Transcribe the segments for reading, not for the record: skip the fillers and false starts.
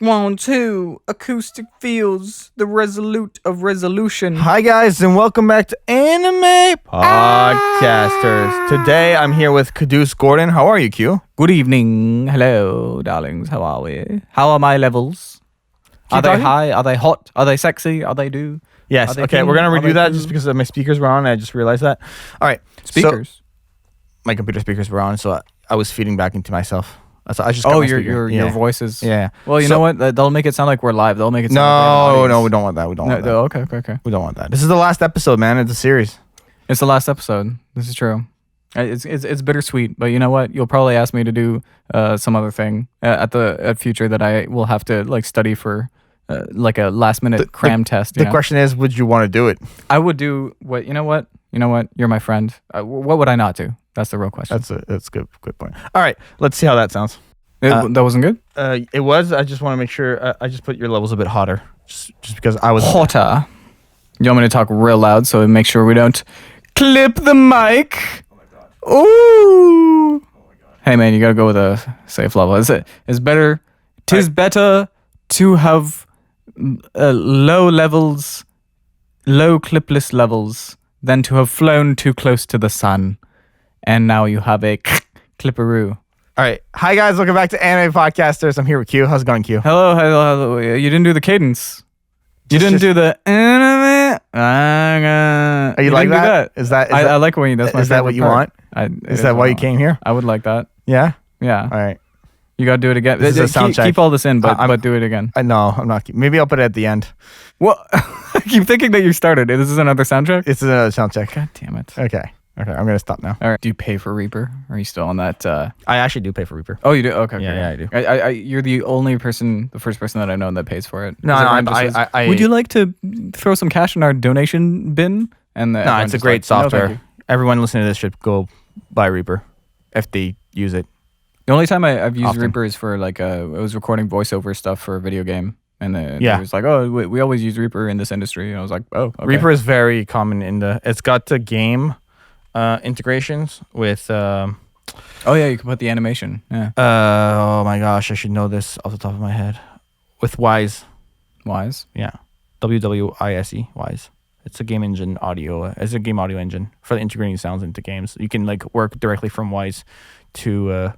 1, 2, acoustic feels, the resolute of resolution. Hi guys, and welcome back to Anime Podcasters. Today I'm here with Quddus Gordon. How are you, Q? Good evening. Hello, darlings. How are we? How are my levels? Are they high? Are they hot? Are they sexy? Are they do? Yes. Okay, we're going to review that just because my speakers were on. And I just realized that. All right. Speakers? So, my computer speakers were on, so I was feeding back into myself. So I just your voices. Yeah. Well, you know what? They'll make it sound like we're live. They'll make it sound like No, we don't want that. We don't want that. Okay. We don't want that. This is the last episode, man. It's a series. It's the last episode. This is true. It's bittersweet, but you know what? You'll probably ask me to do some other thing at future that I will have to like study for like a last minute cram test. The question is, would you want to do it? I would do what? You know what? You're my friend. What would I not do? That's the real question. That's a good point. All right, let's see how that sounds. That wasn't good? It was. I just want to make sure. I just put your levels a bit hotter, just because I was hotter. You want me to talk real loud so make sure we don't clip the mic? Oh my god. Ooh. Oh my god. Hey man, you gotta go with a safe level. It's better. Tis better to have low clipless levels than to have flown too close to the sun. And now you have a clipperoo. All right. Hi, guys. Welcome back to Anime Podcasters. I'm here with Q. How's it going, Q? Hello. You didn't do the cadence. You didn't do the anime. Are you like that? Is that? I like when you. That's my Is that what you part. want? Is that why you came here? I would like that. Yeah. Yeah. All right. You gotta do it again. This is a sound check. Keep all this in, but do it again. No, I'm not. Maybe I'll put it at the end. What? I keep thinking that you started. This is another sound check? It's another sound check. God damn it. Okay. I'm gonna stop now. All right. Do you pay for Reaper? Or are you still on that? I actually do pay for Reaper. Oh, you do? Okay. Yeah, I do. You're the first person that I know that pays for it. No, I would you like to throw some cash in our donation bin? And no, it's a great software. No, everyone listening to this should go buy Reaper if they use it. The only time I've used Reaper is for like I was recording voiceover stuff for a video game. And then it was like, oh, we always use Reaper in this industry. And I was like, oh, okay. Reaper is very common it's got the game integrations with oh yeah, you can put the animation. Yeah. Oh my gosh, I should know this off the top of my head. With Wise. Yeah. WWISE Wise. It's a game engine audio. It's a game audio engine for integrating sounds into games. You can like work directly from Wise to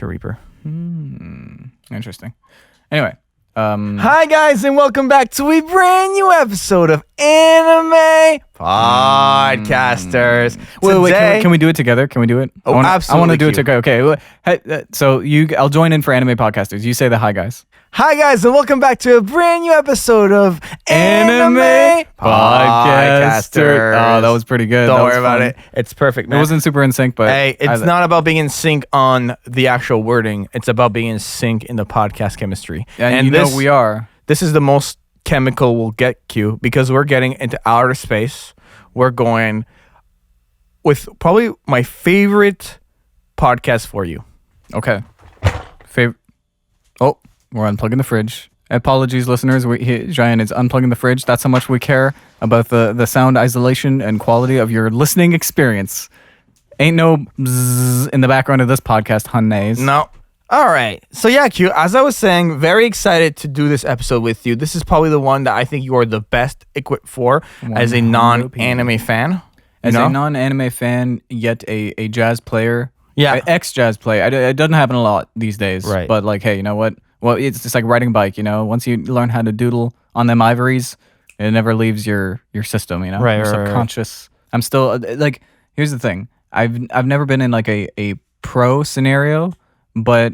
Reaper. Interesting. Anyway. Hi guys, and welcome back to a brand new episode of Anime Podcasters. Wait, can we do it together? Can we do it? Oh, absolutely. I want to do it together. Okay. Hey, so I'll join in for Anime Podcasters. You say the hi guys. Hi guys, and welcome back to a brand new episode of Anime Podcasters. Oh, that was pretty good. Don't worry about it. It's perfect, man. It wasn't super in sync, but hey, it's not about being in sync on the actual wording. It's about being in sync in the podcast chemistry. And we are. This is the most chemical we'll get, Q, because we're getting into outer space. We're going with probably my favorite podcast for you. Okay. Oh. We're unplugging the fridge. Apologies, listeners. Jaian is unplugging the fridge. That's how much we care about the sound isolation and quality of your listening experience. Ain't no bzzz in the background of this podcast, hunnays. No. All right. So yeah, Q, as I was saying, very excited to do this episode with you. This is probably the one that I think you are the best equipped for as a non-anime fan. As a non-anime fan, yet a jazz player. Yeah. Ex-jazz player. It doesn't happen a lot these days. Right. But like, hey, you know what? Well, it's just like riding a bike, you know. Once you learn how to doodle on them ivories, it never leaves your system, you know. Right, your subconscious. Right. I'm still like. Here's the thing. I've never been in like a pro scenario, but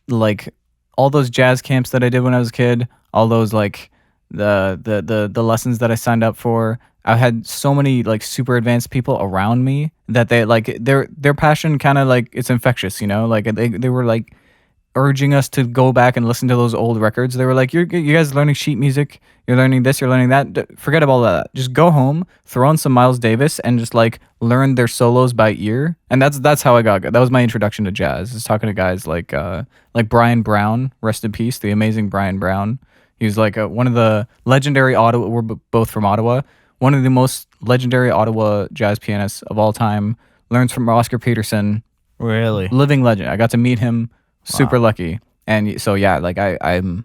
like all those jazz camps that I did when I was a kid, all those like the lessons that I signed up for. I had so many like super advanced people around me that they like their passion kind of like it's infectious, you know. Like they were like urging us to go back and listen to those old records. They were like, you guys learning sheet music, you're learning this, you're learning that. Forget about all that. Just go home, throw on some Miles Davis, and just like learn their solos by ear. And that's how I got good. That was my introduction to jazz. I was talking to guys like Brian Brown, rest in peace, the amazing Brian Brown. He was like one of the legendary Ottawa. We're both from Ottawa. One of the most legendary Ottawa jazz pianists of all time. Learns from Oscar Peterson. Really? Living legend. I got to meet him. Super lucky. And so yeah, like I'm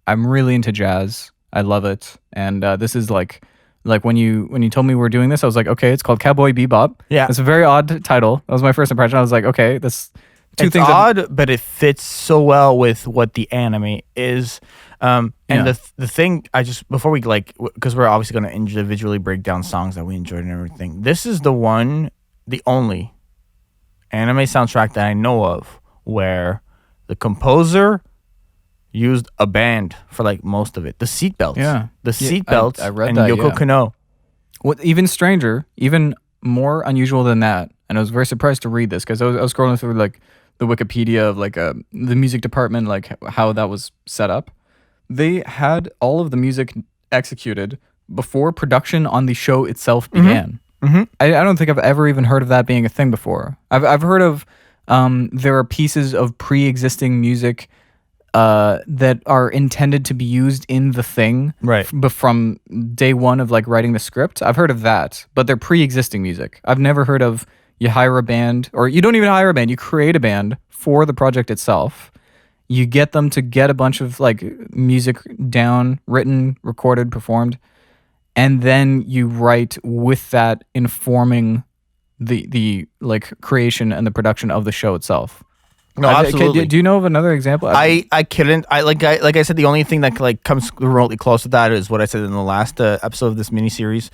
I'm really into jazz. I love it, and this is like when you told me we were doing this, I was like, okay, it's called Cowboy Bebop. Yeah. It's a very odd title. That was my first impression. I was like, okay, this two It's things. odd, but it fits so well with what the anime is. And Yeah. the thing I just before we because we're obviously going to individually break down songs that we enjoyed and everything. This is the only anime soundtrack that I know of where the composer used a band for like most of it. The seatbelts. Yeah. The Yeah, seatbelts I read and that, Yoko yeah. Kano. What even stranger, even more unusual than that, and I was very surprised to read this because I was scrolling through like the Wikipedia of like the music department, like how that was set up. They had all of the music executed before production on the show itself began. Mm-hmm. I don't think I've ever even heard of that being a thing before. I've heard of there are pieces of pre-existing music that are intended to be used in the thing, Right. But from day one of like writing the script, I've heard of that, but they're pre-existing music. I've never heard of you hire a band, or you don't even hire a band. You create a band for the project itself. You get them to get a bunch of like music down, written, recorded, performed, and then you write with that informing the like creation and the production of the show itself. No, absolutely. Do you know of another example? I couldn't. Like I said, the only thing that like comes remotely close to that is what I said in the last episode of this miniseries,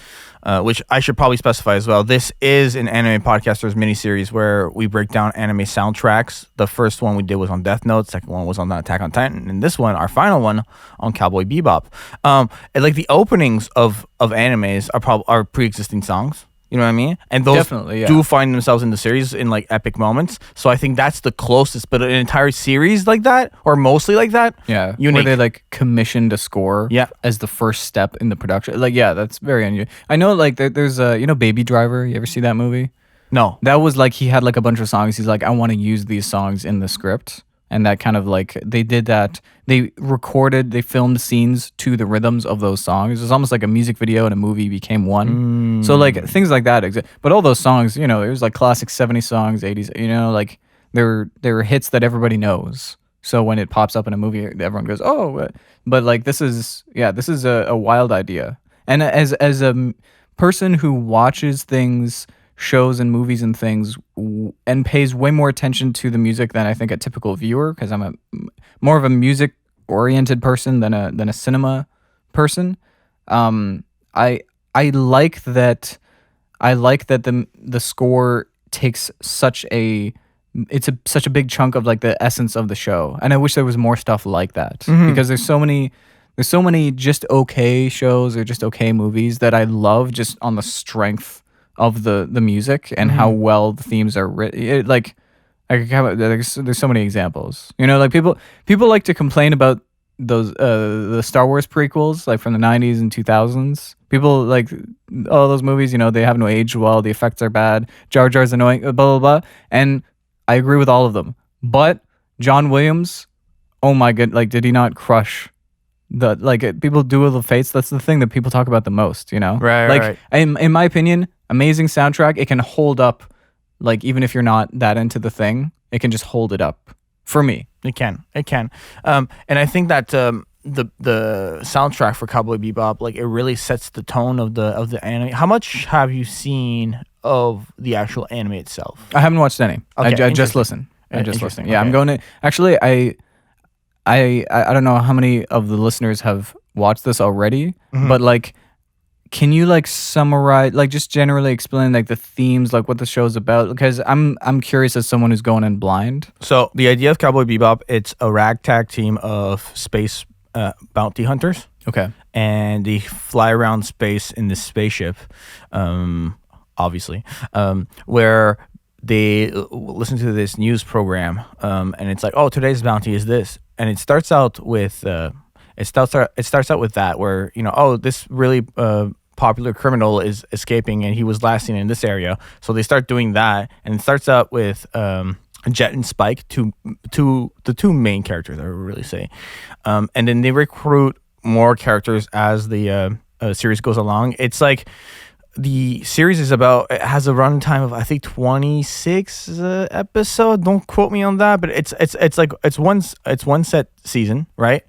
which I should probably specify as well. This is an anime podcasters miniseries where we break down anime soundtracks. The first one we did was on Death Note. Second one was on Attack on Titan, and this one, our final one, on Cowboy Bebop. And like the openings of animes are pre-existing songs. You know what I mean? And those Definitely, yeah. do find themselves in the series in like epic moments. So I think that's the closest. But an entire series like that, or mostly like that, Yeah, unique. where they like commissioned a score, Yeah. as the first step in the production. Like, yeah, that's very unusual. I know, like, there's Baby Driver. You ever see that movie? No. That was like he had like a bunch of songs. He's like, I want to use these songs in the script, and that kind of like they did that. They filmed scenes to the rhythms of those songs. It was almost like a music video and a movie became one. So like things like that exist. But all those songs, it was like classic 70s songs, 80s. Like they were hits that everybody knows. So when it pops up in a movie, everyone goes, "Oh!" But like this is a wild idea. And as a person who watches things, shows and movies and things, and pays way more attention to the music than I think a typical viewer, because I'm more of a music oriented person than a cinema person. I like that. I like that the score takes such a big chunk of like the essence of the show, and I wish there was more stuff like that, because there's so many just okay shows or just okay movies that I love just on the strength of the music and how well the themes are written. There's so many examples. Like people like to complain about those the Star Wars prequels, like from the 90s and 2000s. People like, oh, those movies, they haven't aged well, the effects are bad, Jar Jar's annoying, blah blah blah. And I agree with all of them. But John Williams, oh my god, like did he not crush people Duel of the Fates? That's the thing that people talk about the most, Right, like right. in my opinion, amazing soundtrack. It can hold up, like even if you're not that into the thing, it can just hold it up for me. It can. And I think that the soundtrack for Cowboy Bebop, like it really sets the tone of the anime. How much have you seen of the actual anime itself? I haven't watched any. Okay, I just interesting. listen. I just Interesting, listen. Yeah, okay. I'm going to actually. I don't know how many of the listeners have watched this already, but like, can you like summarize, like just generally explain like the themes, like what the show's about? Because I'm curious as someone who's going in blind. So the idea of Cowboy Bebop, it's a ragtag team of space bounty hunters. Okay. And they fly around space in this spaceship, obviously, where they listen to this news program, and it's like, oh, today's bounty is this, and it starts out with that, where oh, this really popular criminal is escaping, and he was last seen in this area, so they start doing that, and it starts out with Jet and Spike, the two main characters, I would really say, and then they recruit more characters as the series goes along. It's like the series is about, it has a runtime of I think 26 episode. Don't quote me on that, but it's like it's one set season, right?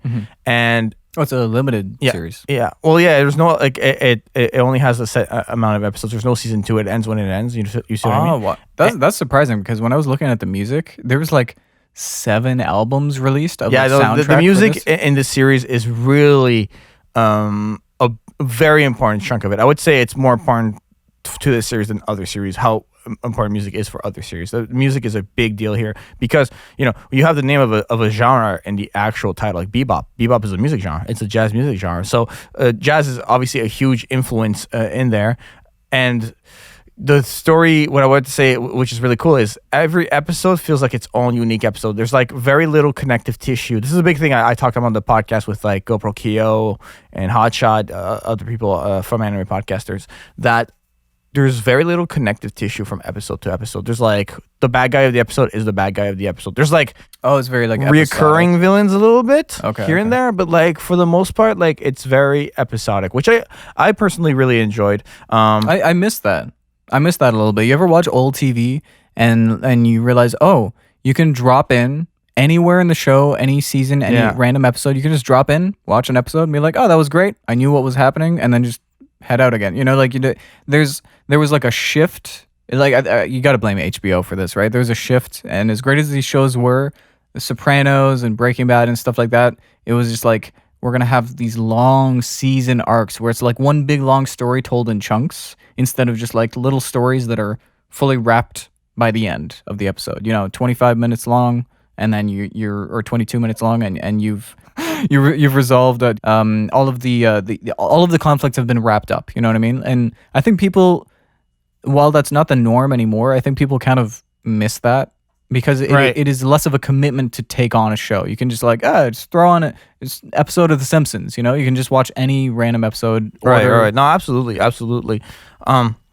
And Oh, it's a limited series. yeah. Well, yeah. There's no like it only has a set amount of episodes. There's no season 2. It ends when it ends. You see what I mean? What? That's surprising because when I was looking at the music, there was like 7 albums released of Yeah, the soundtrack. the for music this. in this series is really a very important chunk of it. I would say it's more important to this series than other series. How important music is for other series. The music is a big deal here because you have the name of a genre in the actual title, like bebop. Bebop is a music genre. It's a jazz music genre. So jazz is obviously a huge influence in there, and the story, what I wanted to say, which is really cool, is every episode feels like its own unique episode. There's like very little connective tissue. This is a big thing I talked about on the podcast with like GoProKyo and Hotshot, other people from anime podcasters, that there's very little connective tissue from episode to episode. There's like the bad guy of the episode is the bad guy of the episode. There's like It's very like reoccurring villains a little bit here and okay. there, but like for the most part, like it's very episodic, which I personally really enjoyed. I missed that. I missed that a little bit. You ever watch old TV and you realize, you can drop in anywhere in the show, any season, any random episode. You can just drop in, watch an episode, and be like, oh, that was great. I knew what was happening, and then just head out again. Like there was like a shift. Like you got to blame HBO for this, right? There was a shift, and as great as these shows were, The Sopranos and Breaking Bad and stuff like that, it was just like we're gonna have these long season arcs where it's like one big long story told in chunks instead of just like little stories that are fully wrapped by the end of the episode. 25 minutes long, and then you're or 22 minutes long, and you've resolved all of the conflicts have been wrapped up. You know what I mean? And I think people, while that's not the norm anymore, I think people kind of miss that because it is less of a commitment to take on a show. You can just like just throw on an episode of The Simpsons. You can just watch any random episode. Right. No, absolutely.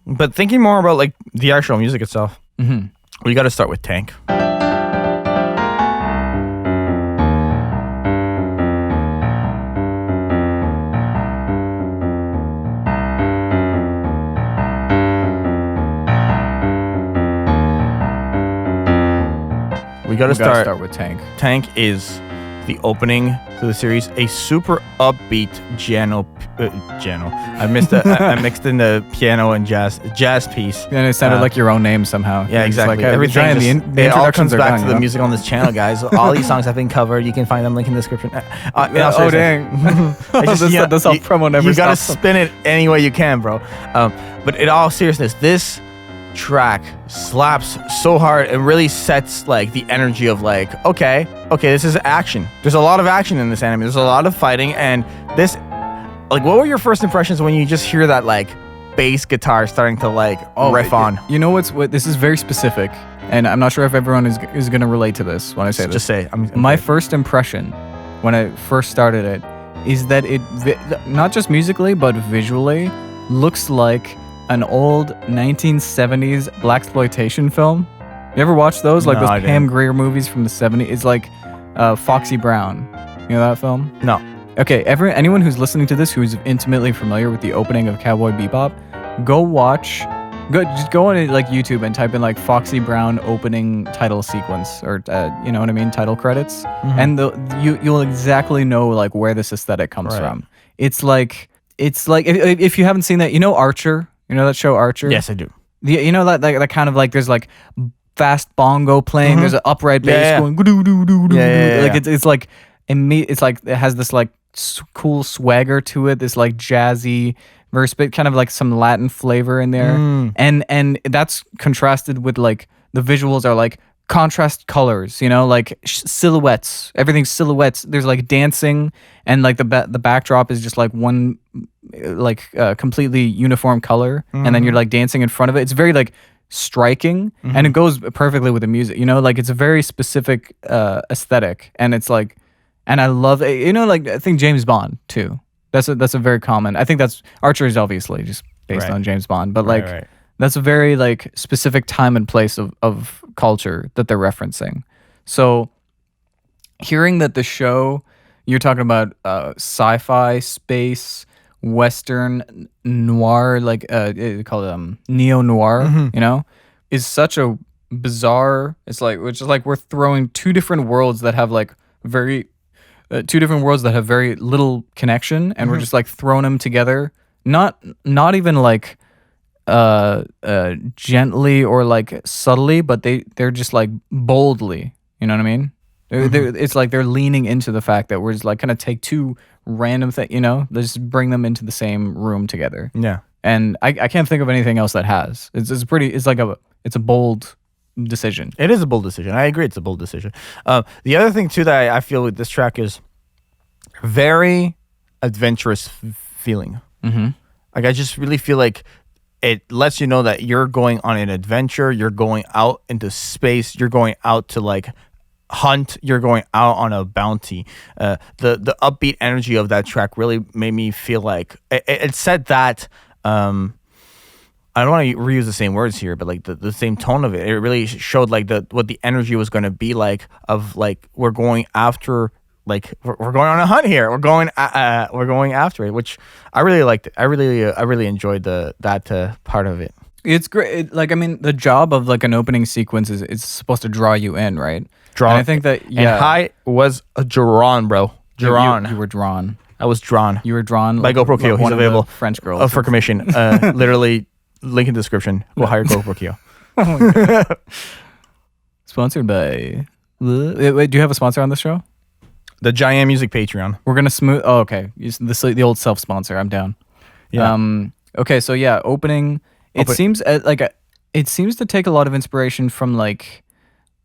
But thinking more about like the actual music itself, we got to start with Tank. We gotta start with Tank. Tank is the opening to the series, a super upbeat piano. I mixed in the piano and jazz piece. And it sounded like your own name somehow. Yeah, exactly. Like, Everything Jaian, the it all comes introductions are back done, to the music on this channel, guys. All these songs have been covered. You can find them link in the description. Oh dang! That's how promo never You gotta stops. spin it any way you can, bro. But in all seriousness, this track slaps so hard and really sets like the energy of like, okay, this is action. There's a lot of action in this anime. There's a lot of fighting, and this, like, what were your first impressions when you just hear that like bass guitar starting to like riff on? You know what? This is very specific, and I'm not sure if everyone is going to relate to this when I say this. Just say. My first impression when I first started it is that it not just musically but visually looks like an old 1970s blaxploitation film. You ever watch those? Like No, I those Pam didn't. Grier movies from the 70s? It's like Foxy Brown. You know that film? No. Okay, anyone who's listening to this who's intimately familiar with the opening of Cowboy Bebop, just go on like YouTube and type in like Foxy Brown opening title sequence, or you know what I mean, title credits, and you'll exactly know like where this aesthetic comes from. It's like if you haven't seen that, Archer. You know that show Archer? Yes, I do. That kind of like there's like fast bongo playing. There's an upright bass going. Like it's like it has this like cool swagger to it. This like jazzy verse, but kind of like some Latin flavor in there, and that's contrasted with like the visuals are like contrast colors. Like silhouettes. Everything's silhouettes. There's like dancing, and like the backdrop is just like one completely uniform color, and then you're like dancing in front of it. It's very like striking, and it goes perfectly with the music. Like it's a very specific aesthetic, and it's like, and I love it. Like I think James Bond too. That's a very common. I think that's Archer is obviously just based on James Bond, but like that's a very like specific time and place of culture that they're referencing. So hearing that the show, you're talking about sci-fi, space, Western noir, like they call it neo noir, is such a bizarre. It's like which is like we're throwing two different worlds that have like very two different worlds that have very little connection, and we're just like throwing them together. Not even like gently or like subtly, but they're just like boldly. You know what I mean? It's like they're leaning into the fact that we're just like kind of take two random things, let's just bring them into the same room together. Yeah. And I can't think of anything else that has. It's a bold decision. It is a bold decision. I agree. It's a bold decision. The other thing too that I feel with this track is very adventurous feeling. Like I just really feel like it lets you know that you're going on an adventure. You're going out into space. You're going out to like hunt. You're going out on a bounty. The upbeat energy of that track really made me feel like it said that. I don't want to reuse the same words here, but like the same tone of it. It really showed like what the energy was going to be like of like we're going after. Like we're going on a hunt here. We're going after it, which I really liked. I really enjoyed that part of it. It's great. Like I mean, the job of like an opening sequence is supposed to draw you in, right? Drawn. And I think that And I was drawn, bro. Drawn. You were drawn. I was drawn. You were drawn by GoProKyo. He's available. French girls for commission. Literally, link in description. Go hire GoProKyo. Oh my God. Sponsored by. Wait, do you have a sponsor on this show? The Jaian Music Patreon. We're gonna smooth. Oh, okay. The old self sponsor. I'm down. Yeah. Okay. So yeah, opening. It seems it seems to take a lot of inspiration from like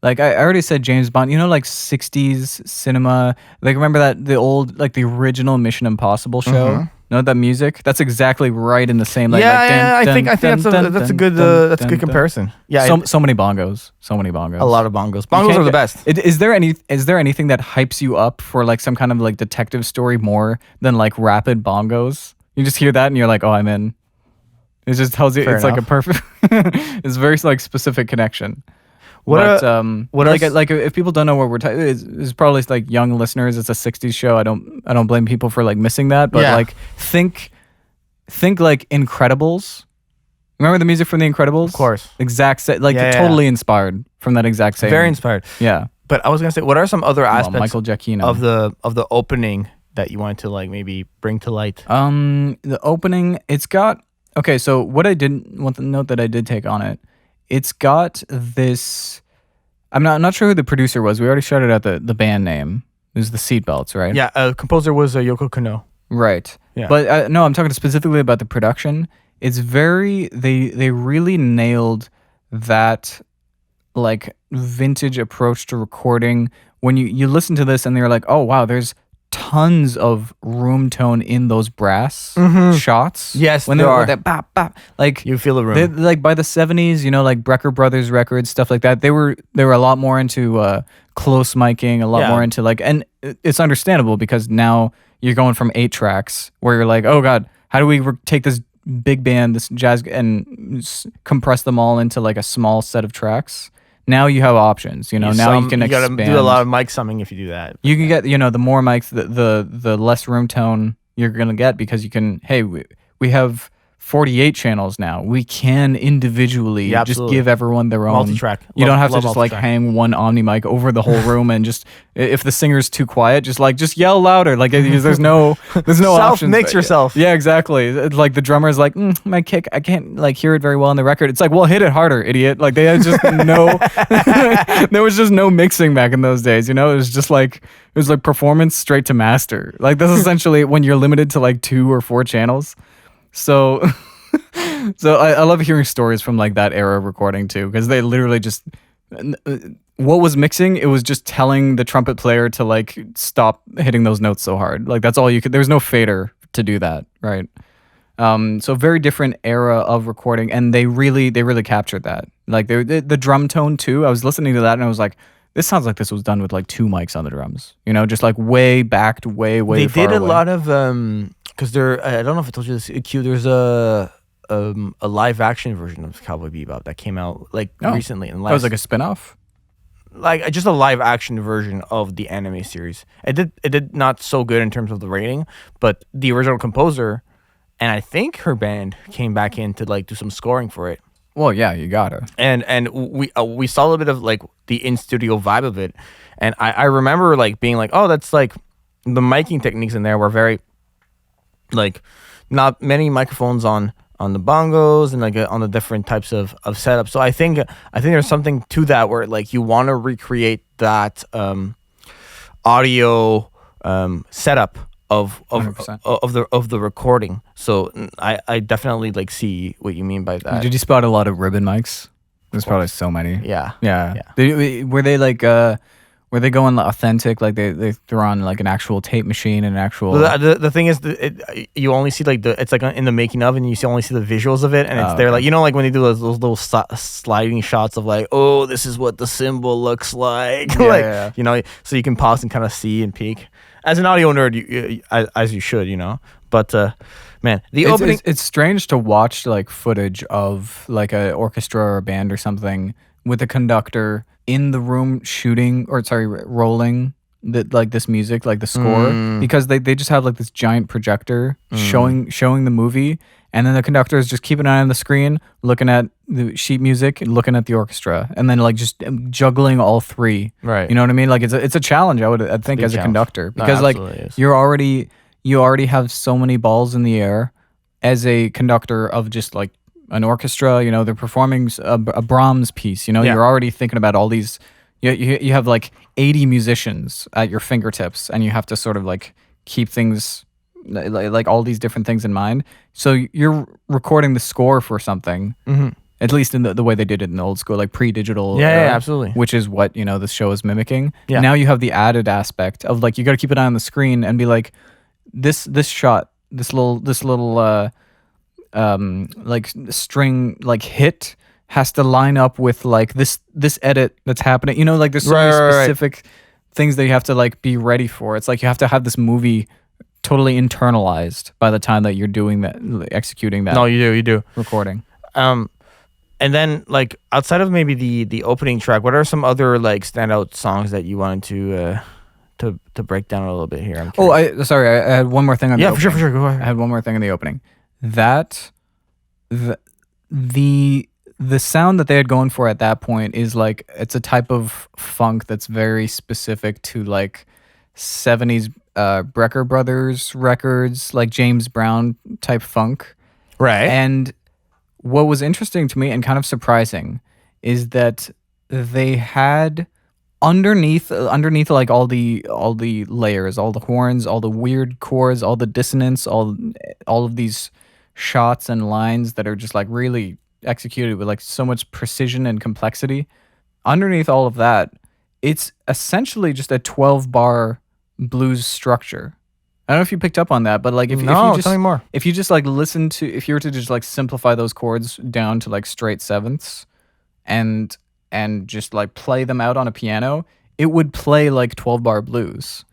I already said James Bond. Like 60s cinema. Like remember that the old like the original Mission Impossible show. Know that music? That's exactly right in the same. Like, I think that's a good comparison. Yeah, so many bongos, so many bongos. A lot of bongos. Bongos are the best. Is there anything that hypes you up for like some kind of like detective story more than like rapid bongos? You just hear that and you're like, oh, I'm in. It just tells you it's like a perfect. It's a very like specific connection. Like if people don't know what we're talking, it's probably like young listeners. It's a '60s show. I don't blame people for like missing that. But like think like Incredibles. Remember the music from the Incredibles? Of course. Exact set. Like totally inspired from that exact same. Very inspired. Yeah. But I was gonna say, what are some other aspects Michael Giacchino of the opening that you wanted to like maybe bring to light? The opening, it's got okay. So what I didn't want the note that I did take on it. It's got this. I'm not sure who the producer was. We already shouted out the band name. It was the Seatbelts, right? Yeah. Composer was Yoko Kanno. Right. Yeah. But no, I'm talking specifically about the production. It's very. They really nailed that, like vintage approach to recording. When you listen to this and they're like, oh wow, there's tons of room tone in those brass shots. Yes, when there are. That bop, bop, like you feel the room. Like by the 70s, like Brecker Brothers records, stuff like that. They were a lot more into close miking, a lot more into like, and it's understandable because now you're going from 8 tracks where you're like, oh god, how do we take this big band, this jazz, and compress them all into like a small set of tracks? Now you have options, now you can expand. You gotta do a lot of mic summing if you do that. You can get, the more mics, the less room tone you're gonna get because you can. Hey, we have 48 channels now. We can individually just give everyone their own multi-track. You don't have to just like hang one Omni mic over the whole room and just if the singer's too quiet, just yell louder. Like there's no options. Mix yourself. Yeah, exactly. It's like the drummer's like my kick. I can't like hear it very well on the record. It's like, well, hit it harder, idiot. Like they had just no. There was just no mixing back in those days. It was just like performance straight to master. Like that's essentially when you're limited to like 2 or 4 channels. So I love hearing stories from like that era of recording too, because they literally just what was mixing? It was just telling the trumpet player to like stop hitting those notes so hard. Like that's all you could. There was no fader to do that, right? So very different era of recording, and they really captured that. Like the drum tone too. I was listening to that and I was like, this sounds like this was done with like 2 mics on the drums. Just like way backed, way They far did a away. lot of because I don't know if I told you this. Q, there's a live action version of Cowboy Bebop that came out like recently. That was like a spin-off? Like just a live action version of the anime series. It did not so good in terms of the rating, but the original composer and I think her band came back in to like do some scoring for it. Well, yeah, you gotta. And we saw a little bit of like the in studio vibe of it, and I remember like being like, oh, that's like the miking techniques in there were very like not many microphones on the bongos and like on the different types of setup. So I think there's something to that where like you want to recreate that audio setup of 100%. of the recording. So I definitely like see what you mean by that. Did you spot a lot of ribbon mics? There's probably so many. Yeah. Yeah. Yeah. Were they like were they going authentic? Like they threw on like an actual tape machine and an actual. Well, the thing is, you only see like it's like in the making of, and you only see the visuals of it, and it's there okay. like like when they do those little sliding shots of like, oh, this is what the symbol looks like, Yeah, like yeah. so you can pause and kind of see and peek. As an audio nerd, as you should, but man, the opening. It's strange to watch like footage of like an orchestra or a band or something with a conductor in the room shooting or rolling like this music, like the score, because they just have like this giant projector showing the movie, and then the conductor is just keeping an eye on the screen, looking at the sheet music and looking at the orchestra, and then like just juggling all three. Right. You know what I mean? Like it's a challenge. I think big as a challenge. conductor, No, because like absolutely is. you already have so many balls in the air as a conductor of just like an orchestra. They're performing a Brahms piece. Yeah. You're already thinking about all these. You have like 80 musicians at your fingertips, and you have to sort of like keep things like all these different things in mind. So you're recording the score for something, at least in the way they did it in the old school, like pre-digital. Yeah, absolutely. Which is what this show is mimicking. Yeah. Now you have the added aspect of like you got to keep an eye on the screen and be like, this shot, this little like string like hit has to line up with like this edit that's happening. Like there's so many specific things that you have to like be ready for. It's like you have to have this movie totally internalized by the time that you're doing that, executing that. No, you do recording. And then like outside of maybe the opening track, what are some other like standout songs that you wanted to break down a little bit here? I had one more thing on the opening. for sure. Go ahead. I had one more thing in the opening. That the sound that they had going for at that point is like it's a type of funk that's very specific to like 70s Brecker Brothers records, like James Brown type funk. Right. And what was interesting to me and kind of surprising is that they had underneath like all the layers, all the horns, all the weird chords, all the dissonance, all of these shots and lines that are just like really executed with like so much precision and complexity. Underneath all of that, it's essentially just a 12 bar blues structure. I don't know if you picked up on that, but like if you just tell me more. If you just like listen to, if you were to just like simplify those chords down to like straight sevenths and just like play them out on a piano, it would play like 12 bar blues.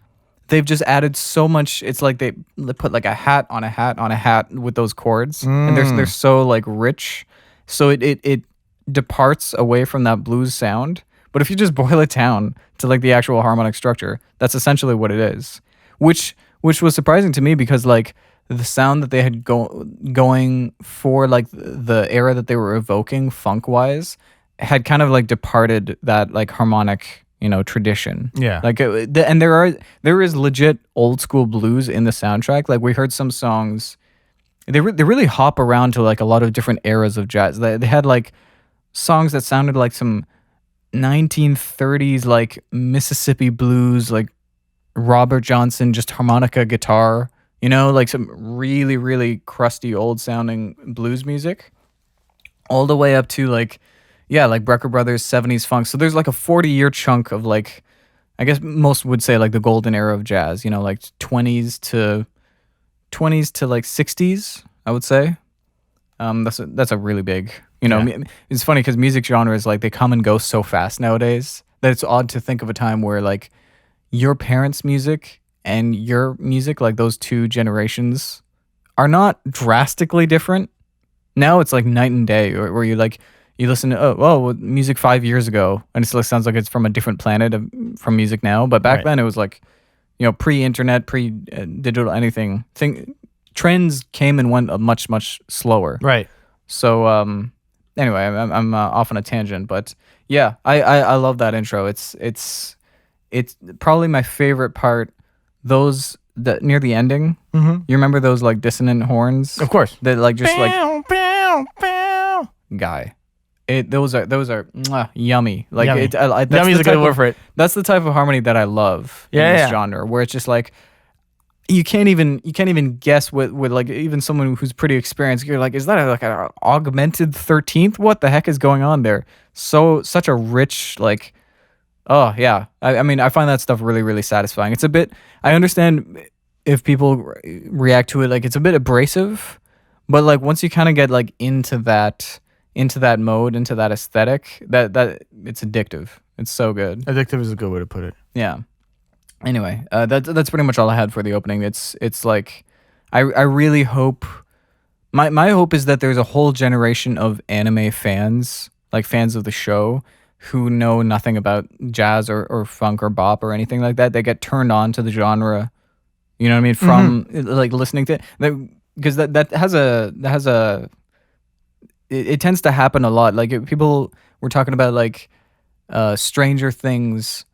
They've just added so much. It's like they put like a hat on a hat on a hat with those chords, and they're so like rich. So it departs away from that blues sound. But if you just boil it down to like the actual harmonic structure, that's essentially what it is. Which was surprising to me because like the sound that they had going for like the era that they were evoking funk wise had kind of like departed that like harmonic tradition. Yeah. Like and there is legit old school blues in the soundtrack. Like we heard some songs. They really hop around to like a lot of different eras of jazz. They had like songs that sounded like some 1930s like Mississippi blues, like Robert Johnson just harmonica guitar, like some really really crusty old sounding blues music, all the way up to like Brecker Brothers 70s funk. So there's like a 40-year chunk of like, I guess most would say like the golden era of jazz, like 20s to like 60s, I would say. That's a really big, It's funny because music genres like they come and go so fast nowadays that it's odd to think of a time where like your parents' music and your music, like those two generations, are not drastically different. Now it's like night and day, where you like you listen to music 5 years ago and it still sounds like it's from a different planet from music now. But back then it was like, pre-internet, pre-digital anything. trends came and went much slower. Right. So anyway, I'm off on a tangent, but yeah, I love that intro. It's probably my favorite part. Those that near the ending, you remember those like dissonant horns? Of course. That like just like Bow, bow, bow. guy. Those are mwah, yummy. Like Yummy. that's Yummy is the a good type word of- for it. That's the type of harmony that I love in Yeah, this yeah. genre, where it's just like you can't even guess with like even someone who's pretty experienced. You're like, is that like an augmented 13th? What the heck is going on there? Such a rich like. Oh yeah, I mean I find that stuff really satisfying. It's a bit. I understand if people react to it like it's a bit abrasive, but like once you kind of get like into that mode, into that aesthetic, that it's addictive. It's so good. Addictive is a good way to put it. Yeah. Anyway, that's pretty much all I had for the opening. It's like I really hope my hope is that there's a whole generation of anime fans, like fans of the show, who know nothing about jazz or funk or bop or anything like that. They get turned on to the genre. You know what I mean? From like listening to that, because that has a it tends to happen a lot. Like people were talking about like Stranger Things.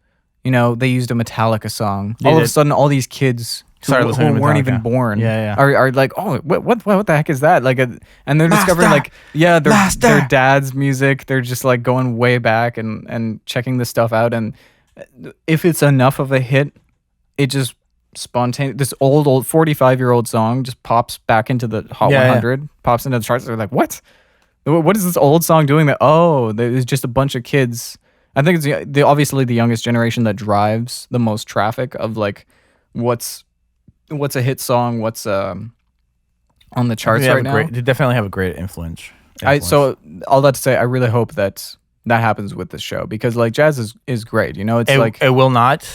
You know, they used a Metallica song. They All of a did. sudden, all these kids Started who listening to weren't Metallica. even born Yeah. are like, oh, what the heck is that? Like, and they're discovering Master! like, yeah, Master! their dad's music. They're just like going way back and checking this stuff out. And if it's enough of a hit, it just spontaneous. This old 45-year-old song just pops back into the Hot Yeah, 100, pops into the charts. They're like, what? What is this old song doing? That there's just a bunch of kids. I think it's obviously the youngest generation that drives the most traffic of like what's a hit song, what's on the charts right now. They definitely have a great influence. So all that to say, I really hope that happens with this show, because like jazz is great. You know, it's like it will not,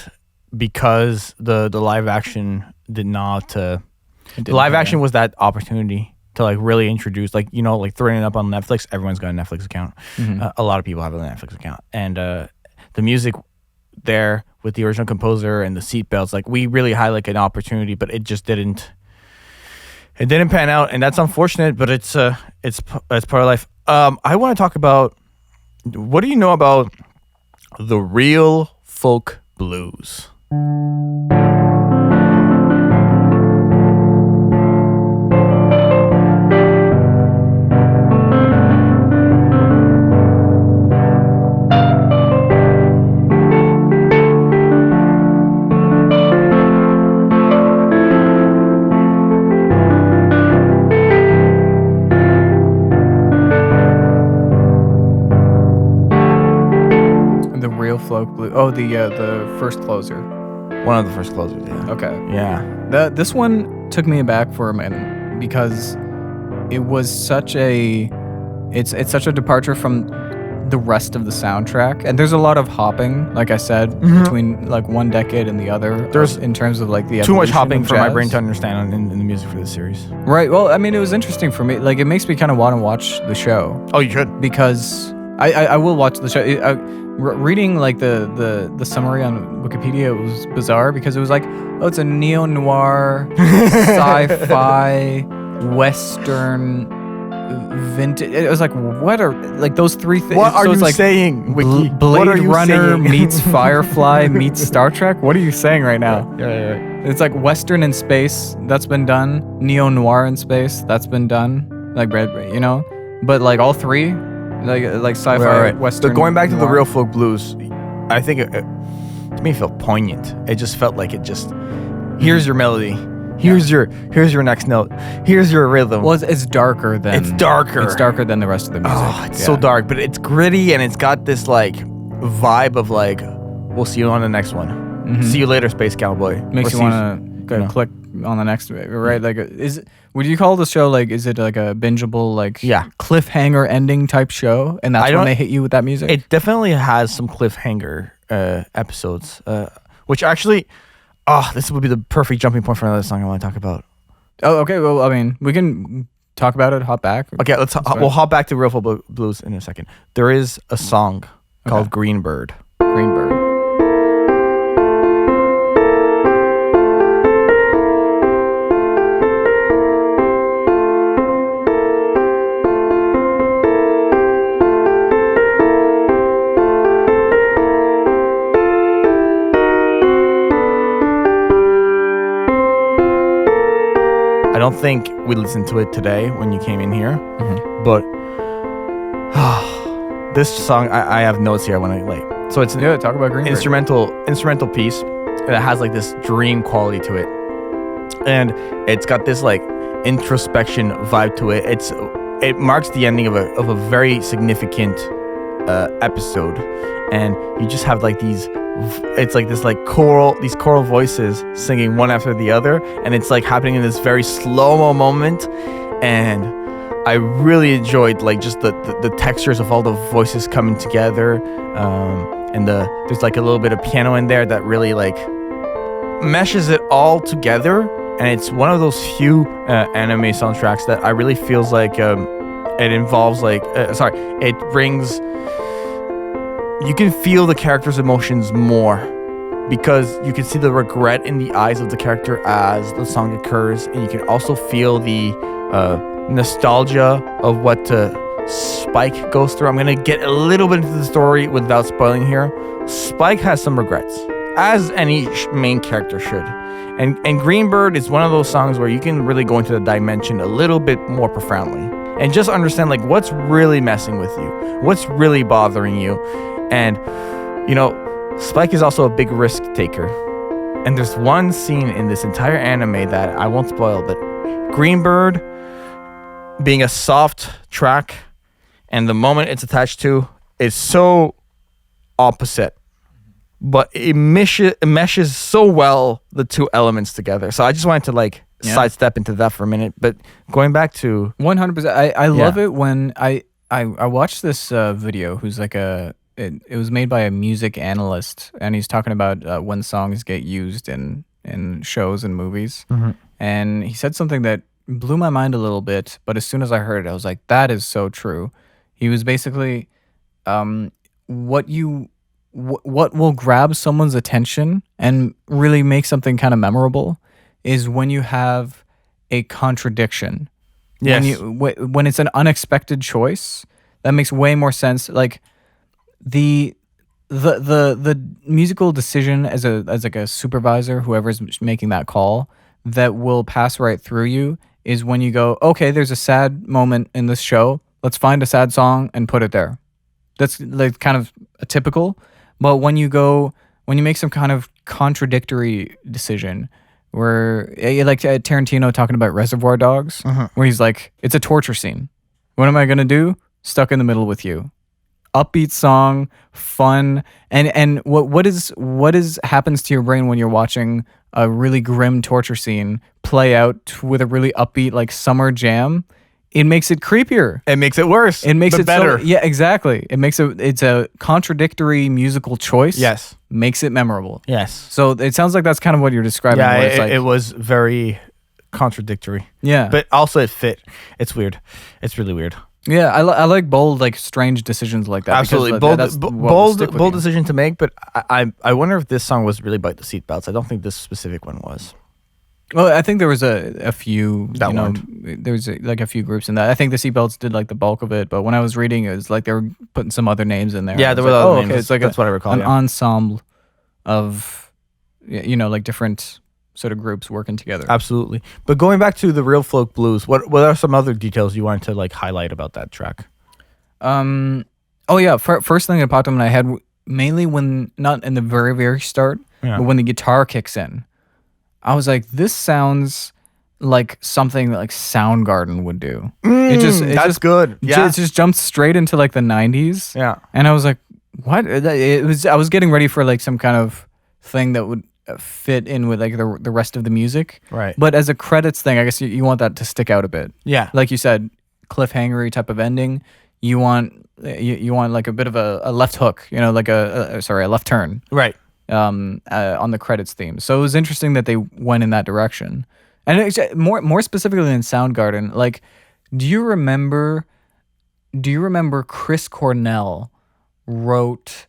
because the live action did not. The live action was that opportunity to like really introduce, like, you know, like throwing it up on Netflix. Everyone's got a Netflix account. A lot of people have a Netflix account, and the music there with the original composer and the seatbelts, like we really had like an opportunity, but it just didn't. It didn't pan out, and that's unfortunate. But it's part of life. I want to talk about, what do you know about the real folk blues? the real folk blue. Oh, the first closer. One of the first closers, yeah. Okay. Yeah. This one took me aback for a minute, because it was such a it's such a departure from the rest of the soundtrack, and there's a lot of hopping, like I said, between like one decade and the other. There's in terms of like the Too much evolution hopping of for my jazz. brain to understand in the music for this series. Right. Well, I mean, it was interesting for me. Like, it makes me kind of want to watch the show, Oh, you should. because I will watch the show. Reading like the summary on Wikipedia, it was bizarre, because it was like, oh, it's a neo-noir, sci-fi, western, vintage. It was like, what are like those three things? What are so you it's like saying, Wiki? Blade What are you Runner saying? meets Firefly meets Star Trek. What are you saying right now? Yeah. It's like western in space, that's been done. Neo-noir in space, that's been done. Like, you know, but like all three. Like sci-fi, Right. western. But going back to the noir. real folk blues, I think to me it felt poignant. It just felt like it just, here's your melody, here's your next note, here's your rhythm. Well, it's darker than. It's darker. It's darker than the rest of the music. Oh, it's so dark, but it's gritty, and it's got this like vibe of like, we'll see you on the next one. See you later, Space Cowboy. Makes Or you see want to you know. click on the next, right? Like, would you call the show like? Is it like a bingeable, like, Yeah. cliffhanger ending type show? And that's I when don't- they hit you with that music. It definitely has some cliffhanger episodes, which actually, this would be the perfect jumping point for another song I want to talk about. Oh, okay. Well, I mean, we can talk about it. Hop back. Okay, we'll hop back to Real Folk Blues in a second. There is a song called Okay. Greenbird. Greenbird. don't think we listened to it today when you came in here, but this song, I have notes here. I want to like. So it's talk about Green Bird. instrumental piece that has like this dream quality to it, and it's got this like introspection vibe to it. It marks the ending of a very significant episode, and you just have like these. It's like this like these choral voices singing one after the other, and it's like happening in this very slow-mo moment, and I really enjoyed like just the textures of all the voices coming together, and there's like a little bit of piano in there that really like meshes it all together, and it's one of those few anime soundtracks that I really feels like it involves like it brings. You can feel the character's emotions more because you can see the regret in the eyes of the character as the song occurs, and you can also feel the nostalgia of what Spike goes through. I'm gonna get a little bit into the story without spoiling here. Spike has some regrets, as any main character should, and Green Bird is one of those songs where you can really go into the dimension a little bit more profoundly and just understand like what's really messing with you, what's really bothering you. And, you know, Spike is also a big risk taker. And there's one scene in this entire anime that I won't spoil, but Green Bird being a soft track and the moment it's attached to is so opposite. But it meshes so well the two elements together. So I just wanted to like sidestep into that for a minute. But going back to 100%, I love it when I watched this video who's like it was made by a music analyst, and he's talking about when songs get used in shows and movies. And he said something that blew my mind a little bit, but as soon as I heard it, I was like, that is so true. He was basically what will grab someone's attention and really make something kind of memorable is when you have a contradiction. Yes. When it's an unexpected choice, that makes way more sense. Like the musical decision as like a supervisor, whoever's making that call, that will pass right through you is when you go, okay, there's a sad moment in this show. Let's find a sad song and put it there. That's like kind of a typical. But when you make some kind of contradictory decision, where like Tarantino talking about Reservoir Dogs, where he's like, it's a torture scene. What am I gonna do? Stuck in the middle with you. Upbeat song, fun, and what happens to your brain when you're watching a really grim torture scene play out with a really upbeat like summer jam? It makes it creepier. It makes it worse. It makes it better. So, yeah, exactly. It's a contradictory musical choice. Yes. Makes it memorable. Yes. So it sounds like that's kind of what you're describing. Yeah, where it's like, it was very contradictory. Yeah. But also it fit. It's weird. It's really weird. Yeah, I like bold, like strange decisions like that. Absolutely, bold decision to make. But I wonder if this song was really about the seatbelts. I don't think this specific one was. Well, I think there was a few. That there was like a few groups in that. I think the seatbelts did like the bulk of it. But when I was reading, it was like they were putting some other names in there. Yeah, there were other names. It's like that's what I recall. An ensemble of, like different sort of groups working together. Absolutely. But going back to the Real Folk Blues, what are some other details you wanted to like highlight about that track? Oh yeah, first thing that popped up in my head, mainly when not in the very very start, but when the guitar kicks in, I was like, this sounds like something that like Soundgarden would do. That's good. Yeah, it just jumped straight into like the 90s. Yeah, and I was like, what? I was getting ready for like some kind of thing that would fit in with like the rest of the music, right? But as a credits thing, I guess you want that to stick out a bit. Yeah, like you said, cliffhangery type of ending. You want like a bit of a left hook, like a left turn, right? On the credits theme. So it was interesting that they went in that direction, and it's more specifically in Soundgarden. Like, do you remember Chris Cornell wrote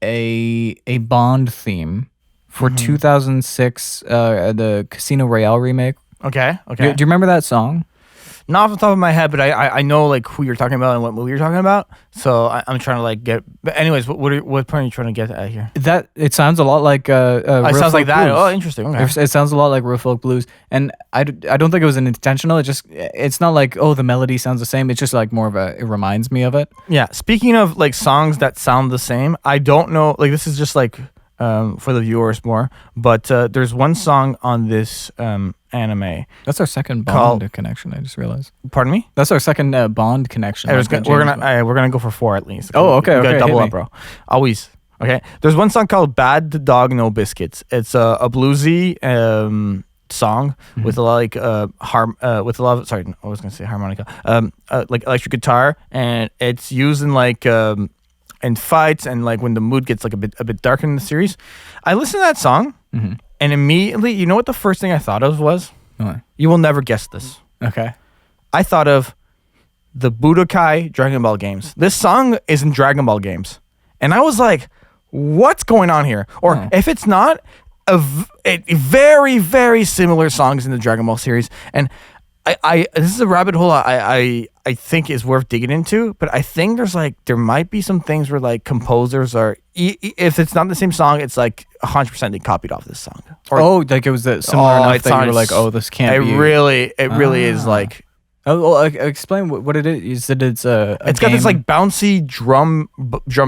a Bond theme for 2006, the Casino Royale remake? Okay. Do you remember that song? Not off the top of my head, but I know like who you're talking about and what movie you're talking about. So I'm trying to like get. But anyways, what point are you trying to get at here? That it sounds a lot like It Real sounds like Folk that. Blues. Oh, interesting. Okay. It sounds a lot like Real Folk Blues, and I don't think it was an intentional. It's not like, oh, the melody sounds the same. It's just like more of it reminds me of it. Yeah. Speaking of like songs that sound the same, I don't know. Like this is just like for the viewers more, but there's one song on this anime. That's our second Bond connection. I just realized. Pardon me. That's our second Bond connection. We're gonna go for 4 at least. Oh, okay. We gotta Okay, double hit up, me. bro. Always. Okay. There's one song called "Bad Dog No Biscuits." It's a bluesy song with a lot like with a lot of, sorry, I was gonna say harmonica, like electric guitar, and it's used in like in fights and like when the mood gets like a bit dark in the series. I listened to that song and immediately, you know what the first thing I thought of was? What? You will never guess this. Okay. I thought of the Budokai Dragon Ball games. This song is in Dragon Ball games, and I was like, what's going on here? Or if it's not, a very, very similar songs in the Dragon Ball series. And I this is a rabbit hole I think is worth digging into, but I think there might be some things where like composers are, if it's not the same song, it's like 100% they copied off this song. Or, like it was similar enough that you were like, oh, this can't be. It really is like. Oh, well, explain what it is. You said it's a It's got this like bouncy drum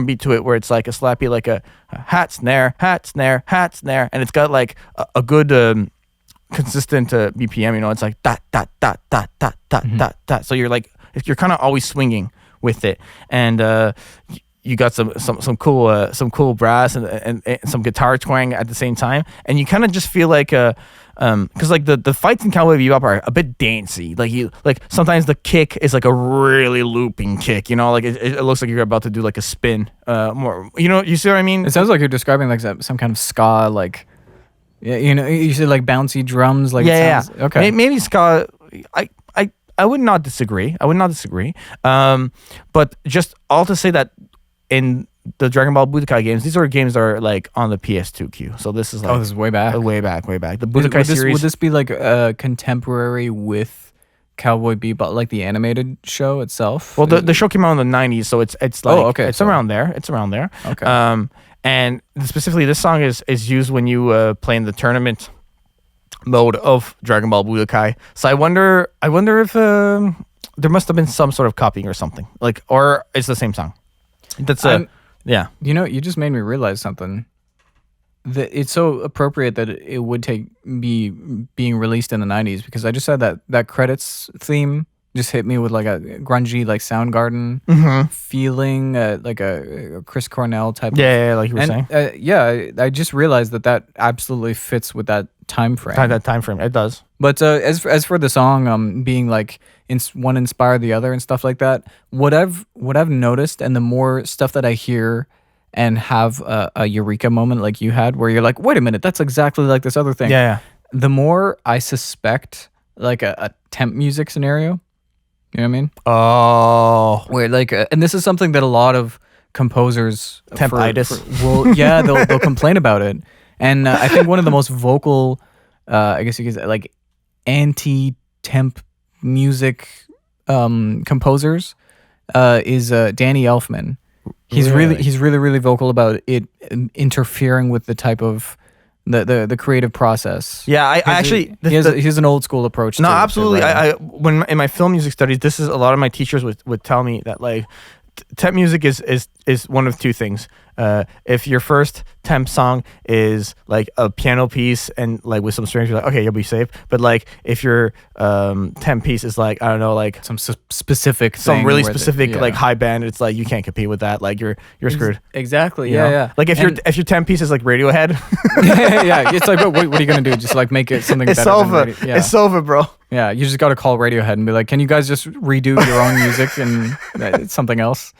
beat to it, where it's like a slappy, like a hat snare, and it's got like a good consistent BPM. You know, it's like dot dot dot dot dot dot dot dot. So you're kind of always swinging with it, and you got some cool brass and some guitar twang at the same time, and you kind of just feel like because like the fights in Cowboy Bebop are a bit dancey. Like sometimes the kick is like a really looping kick. You know, like it looks like you're about to do like a spin. More, you know, you see what I mean? It sounds like you're describing like some kind of ska, like, yeah, you know, you said like bouncy drums, like yeah. Okay, maybe ska. I would not disagree. But just all to say that in the Dragon Ball Budokai games, these are games that are like on the PS2 queue. So this is like, this is way back. Way back. The Budokai series. Would this be like contemporary with Cowboy Bebop, like the animated show itself? Well, the show came out in the 90s, so it's like it's around there. Okay. And specifically, this song is used when you play in the tournament mode of Dragon Ball Budokai. So I wonder if there must have been some sort of copying or something, like, or it's the same song. That's yeah. You know, you just made me realize something. That it's so appropriate that it would be being released in the 90s, because I just said that credits theme just hit me with like a grungy, like Soundgarden feeling, like a Chris Cornell type. Yeah, like you were saying. I just realized that absolutely fits with that time frame. That time frame, it does. But as for the song, being like one inspired the other and stuff like that, what I've noticed, and the more stuff that I hear and have a eureka moment like you had, where you're like, wait a minute, that's exactly like this other thing. Yeah. The more I suspect like a temp music scenario. You know what I mean? Oh, where like, and this is something that a lot of composers tempitis. They'll complain about it, and I think one of the most vocal, I guess you could say, like anti-temp music composers is Danny Elfman. He's really vocal about it interfering with the type of the creative process. Yeah, I actually he has an old school approach. No, absolutely. I when in my film music studies, this is a lot of my teachers would tell me that like temp music is one of two things. If your first temp song is like a piano piece and like with some strings, you're like, okay, you'll be safe. But like if your temp piece is like, I don't know, like some specific some really specific like high band, it's like you can't compete with that. Like you're screwed. Exactly. You know? Yeah. Like if your temp piece is like Radiohead. yeah. It's like, what are you gonna do? Just like make it something better. It's over, bro. Yeah, you just got to call Radiohead and be like, can you guys just redo your own music and it's something else,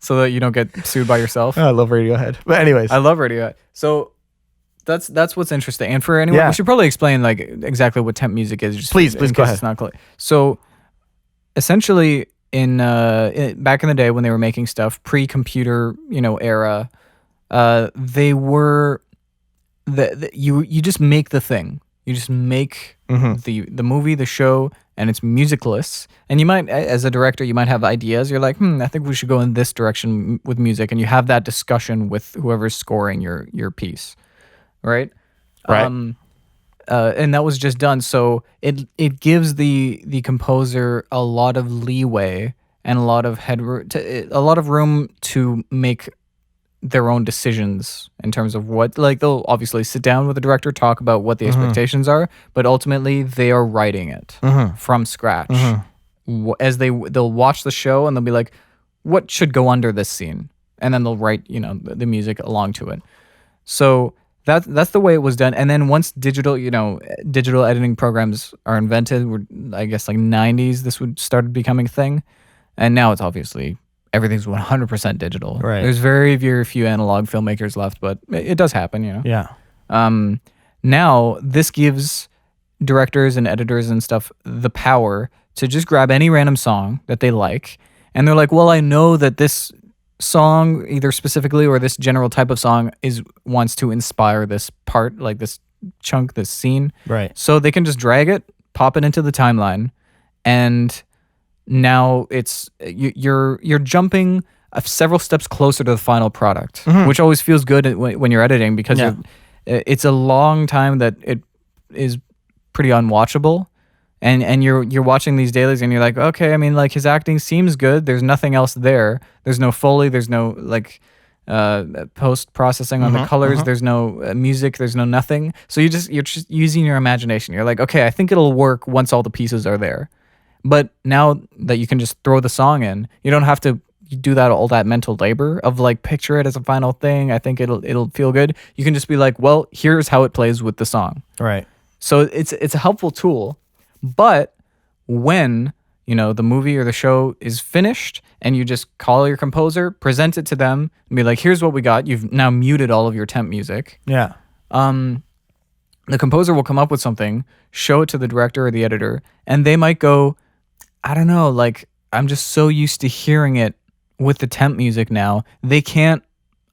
so that you don't get sued by yourself. I love Radiohead. But anyways. I love Radiohead. So that's what's interesting. And for anyone, we should probably explain like exactly what temp music is. Just please go ahead. It's not clear. So essentially in back in the day when they were making stuff, pre-computer, era, they were you just make the thing. You just make Mm-hmm. the movie, the show, and it's musicless. And you might, as a director, you might have ideas. You're like, I think we should go in this direction with music, and you have that discussion with whoever's scoring your piece, right? Right. And that was just done. So it gives the composer a lot of leeway and a lot of a lot of room to make their own decisions in terms of what, like, they'll obviously sit down with the director, talk about what the expectations are, but ultimately they are writing it from scratch. As they'll watch the show and they'll be like, what should go under this scene, and then they'll write the music along to it. So that's the way it was done. And then once digital editing programs are invented, I guess like 90s, this would start becoming a thing. And now it's obviously everything's 100% digital. Right. There's very, very few analog filmmakers left, but it does happen. Yeah. Now this gives directors and editors and stuff the power to just grab any random song that they like, and they're like, well, I know that this song, either specifically or this general type of song, wants to inspire this part, like this chunk, this scene. Right. So they can just drag it, pop it into the timeline, and now you're jumping several steps closer to the final product, which always feels good when you're editing, because it's a long time that it is pretty unwatchable. And you're watching these dailies and you're like, okay, I mean, like, his acting seems good. There's nothing else there. There's no Foley. There's no post processing on the colors. There's no music. There's no nothing. So you're just using your imagination. You're like, okay, I think it'll work once all the pieces are there. But now that you can just throw the song in, you don't have to do all that mental labor of like picture it as a final thing. I think it'll feel good. You can just be like, well, here's how it plays with the song. Right. So it's a helpful tool. But when, the movie or the show is finished and you just call your composer, present it to them, and be like, here's what we got. You've now muted all of your temp music. Yeah. The composer will come up with something, show it to the director or the editor, and they might go, I don't know, like, I'm just so used to hearing it with the temp music now. They can't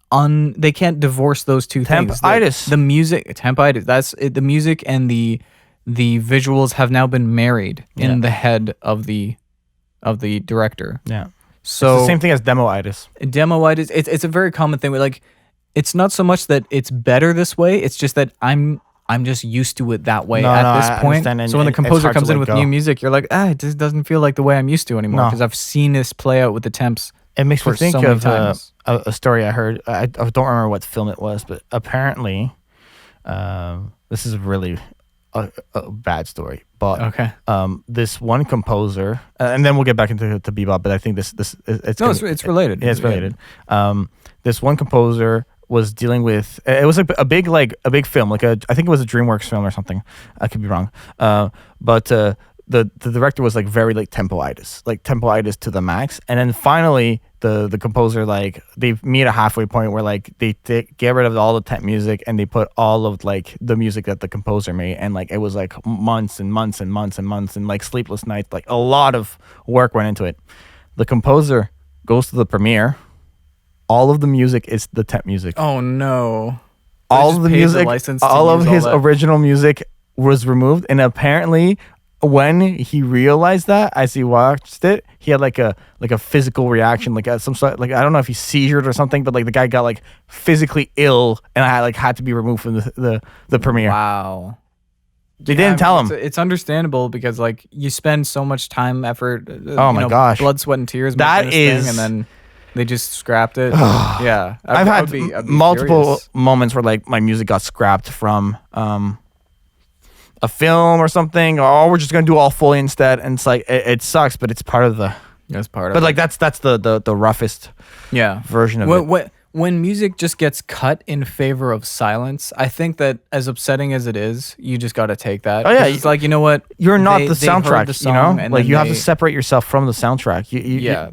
divorce those two things. Tempitis. The music, tempitis. That's it, the music and the visuals have now been married in the head of the director. Yeah. So it's the same thing as demoitis. Demoitis. It's a very common thing. Like, it's not so much that it's better this way. It's just that I'm just used to it that way at this point. So when the composer comes in with new music, you're like, it just doesn't feel like the way I'm used to anymore, because I've seen this play out with the temps. It makes me think of a story I heard. I don't remember what film it was, but apparently, this is really a bad story. But okay, this one composer, and then we'll get back into Bebop. But I think it's related. It's related. This one composer was dealing with, it was a big film, like I think it was a DreamWorks film or something. I could be wrong. But the director was like very like tempoitis to the max. And then finally the composer, like, they meet a halfway point where like they get rid of all the temp music and they put all of like the music that the composer made, and like it was like months and months and months and months and like sleepless nights, like a lot of work went into it. The composer goes to the premiere. All of the music is the temp music. Oh no. All of the music, all of his original music was removed, and apparently when he realized that, as he watched it, he had like a physical reaction, like some sort, like, I don't know if he seizured or something, but like the guy got like physically ill, and I had to be removed from the premiere. Wow. They didn't tell him. It's understandable, because like you spend so much time, effort. Oh my gosh, blood, sweat, and tears. That making this thing, and then they just scrapped it. Yeah, I've had multiple moments where like my music got scrapped from a film or something, or we're just gonna do all Foley instead, and it's like it sucks, but it's part of the. That's part of. But like that's the roughest. Version of it. When music just gets cut in favor of silence, I think that, as upsetting as it is, you just got to take that. Oh yeah, it's like, you know what? You're not the soundtrack, like you have to separate yourself from the soundtrack.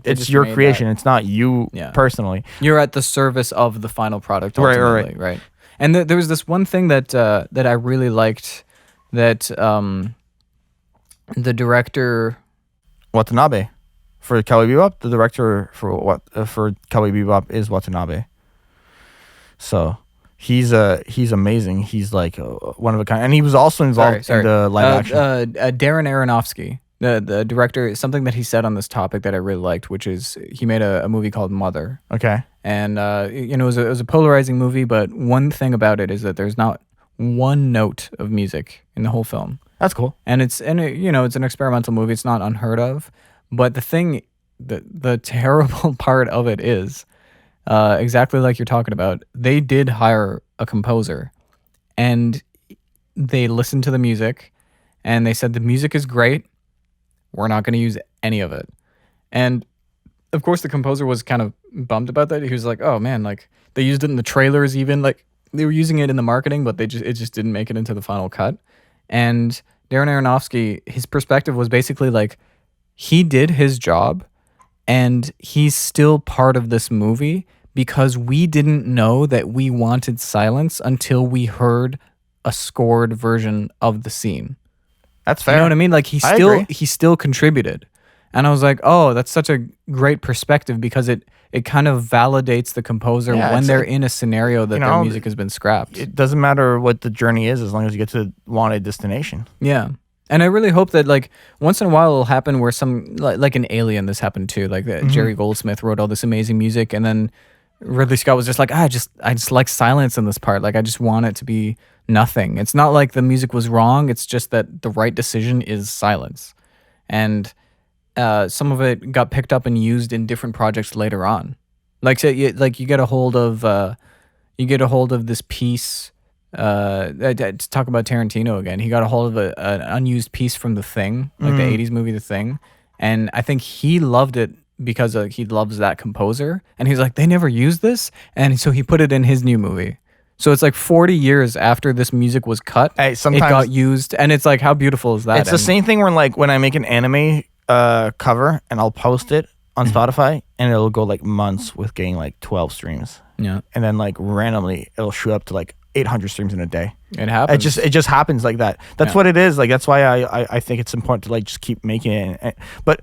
It's your creation. It's not you personally. You're at the service of the final product. Ultimately, right. And there was this one thing that I really liked, that the director Watanabe. For Cowboy Bebop, the director for Cowboy Bebop is Watanabe. So He's amazing. He's like one of a kind, and he was also involved in the live action. Darren Aronofsky, the director, something that he said on this topic that I really liked, which is he made a movie called Mother. Okay. And it was a polarizing movie, but one thing about it is that there's not one note of music in the whole film. That's cool. And it's an experimental movie. It's not unheard of. But the terrible part of it is exactly like you're talking about. They did hire a composer, and they listened to the music, and they said the music is great. We're not going to use any of it. And of course, the composer was kind of bummed about that. He was like, "Oh man, like they used it in the trailers, even like they were using it in the marketing, but it just didn't make it into the final cut." And Darren Aronofsky, his perspective was basically like he did his job, and he's still part of this movie because we didn't know that we wanted silence until we heard a scored version of the scene. That's fair. You know what I mean? Like he still contributed. And I was like, oh, that's such a great perspective because it kind of validates the composer when they're in a scenario that their music has been scrapped. It doesn't matter what the journey is as long as you get to the wanted destination. Yeah. And I really hope that like once in a while it'll happen where some like an Alien, this happened too. Like Jerry Goldsmith wrote all this amazing music, and then Ridley Scott was just like, I just like silence in this part. Like I just want it to be nothing. It's not like the music was wrong. It's just that the right decision is silence. And some of it got picked up and used in different projects later on. Like so you get a hold of this piece. To talk about Tarantino again, he got a hold of an unused piece from The Thing, like the '80s movie The Thing, and I think he loved it because he loves that composer, and he's like, they never used this, and so he put it in his new movie. So it's like 40 years after this music was cut, it got used, and it's like, how beautiful is that? It's the same thing where like when I make an anime cover and I'll post it on Spotify, and it'll go like months with getting like 12 streams. Yeah, and then like randomly it'll shoot up to like 800 streams in a day. It happens. It just happens like that. That's what it is. Like that's why I think it's important to like just keep making it. But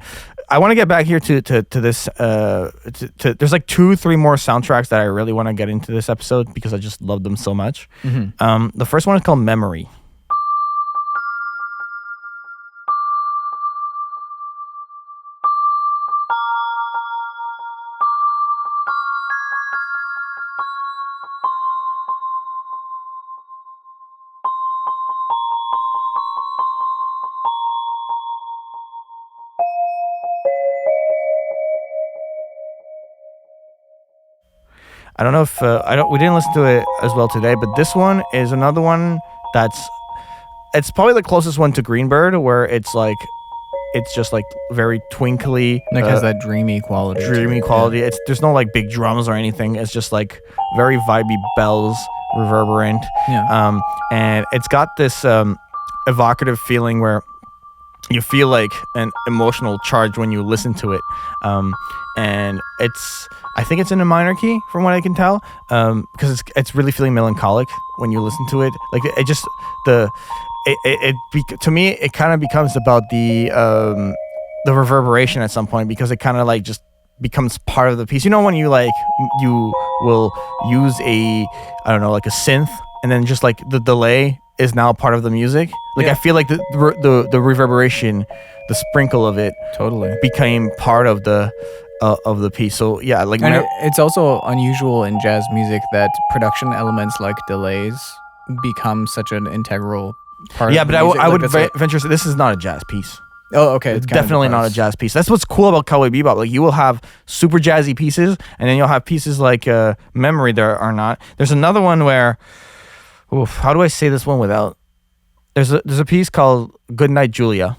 I want to get back here to this. There's like 2-3 more soundtracks that I really want to get into this episode because I just love them so much. The first one is called Memory. I don't know if we didn't listen to it as well today, but this one is another one it's probably the closest one to Greenbird, where it's just like very twinkly, like has that dreamy quality. Yeah. There's no like big drums or anything. It's just like very vibey bells, reverberant. Yeah. And it's got this evocative feeling where you feel like an emotional charge when you listen to it. And I think it's in a minor key from what I can tell, because it's really feeling melancholic when you listen to it. Like to me it kind of becomes about the reverberation at some point, because it kind of like just becomes part of the piece. You know, when you will use like a synth, and then just like the delay is now part of the music. Like, yeah. I feel like the reverberation, the sprinkle of it, totally became part of the piece. So yeah, like, and it's also unusual in jazz music that production elements like delays become such an integral part. Yeah, of the but music. I would venture to say this is not a jazz piece. Oh, okay. It's definitely not a jazz piece. That's what's cool about Cowboy Bebop. Like, you will have super jazzy pieces, and then you'll have pieces like Memory that are not. There's another one where, how do I say this one without? There's a piece called Goodnight Julia.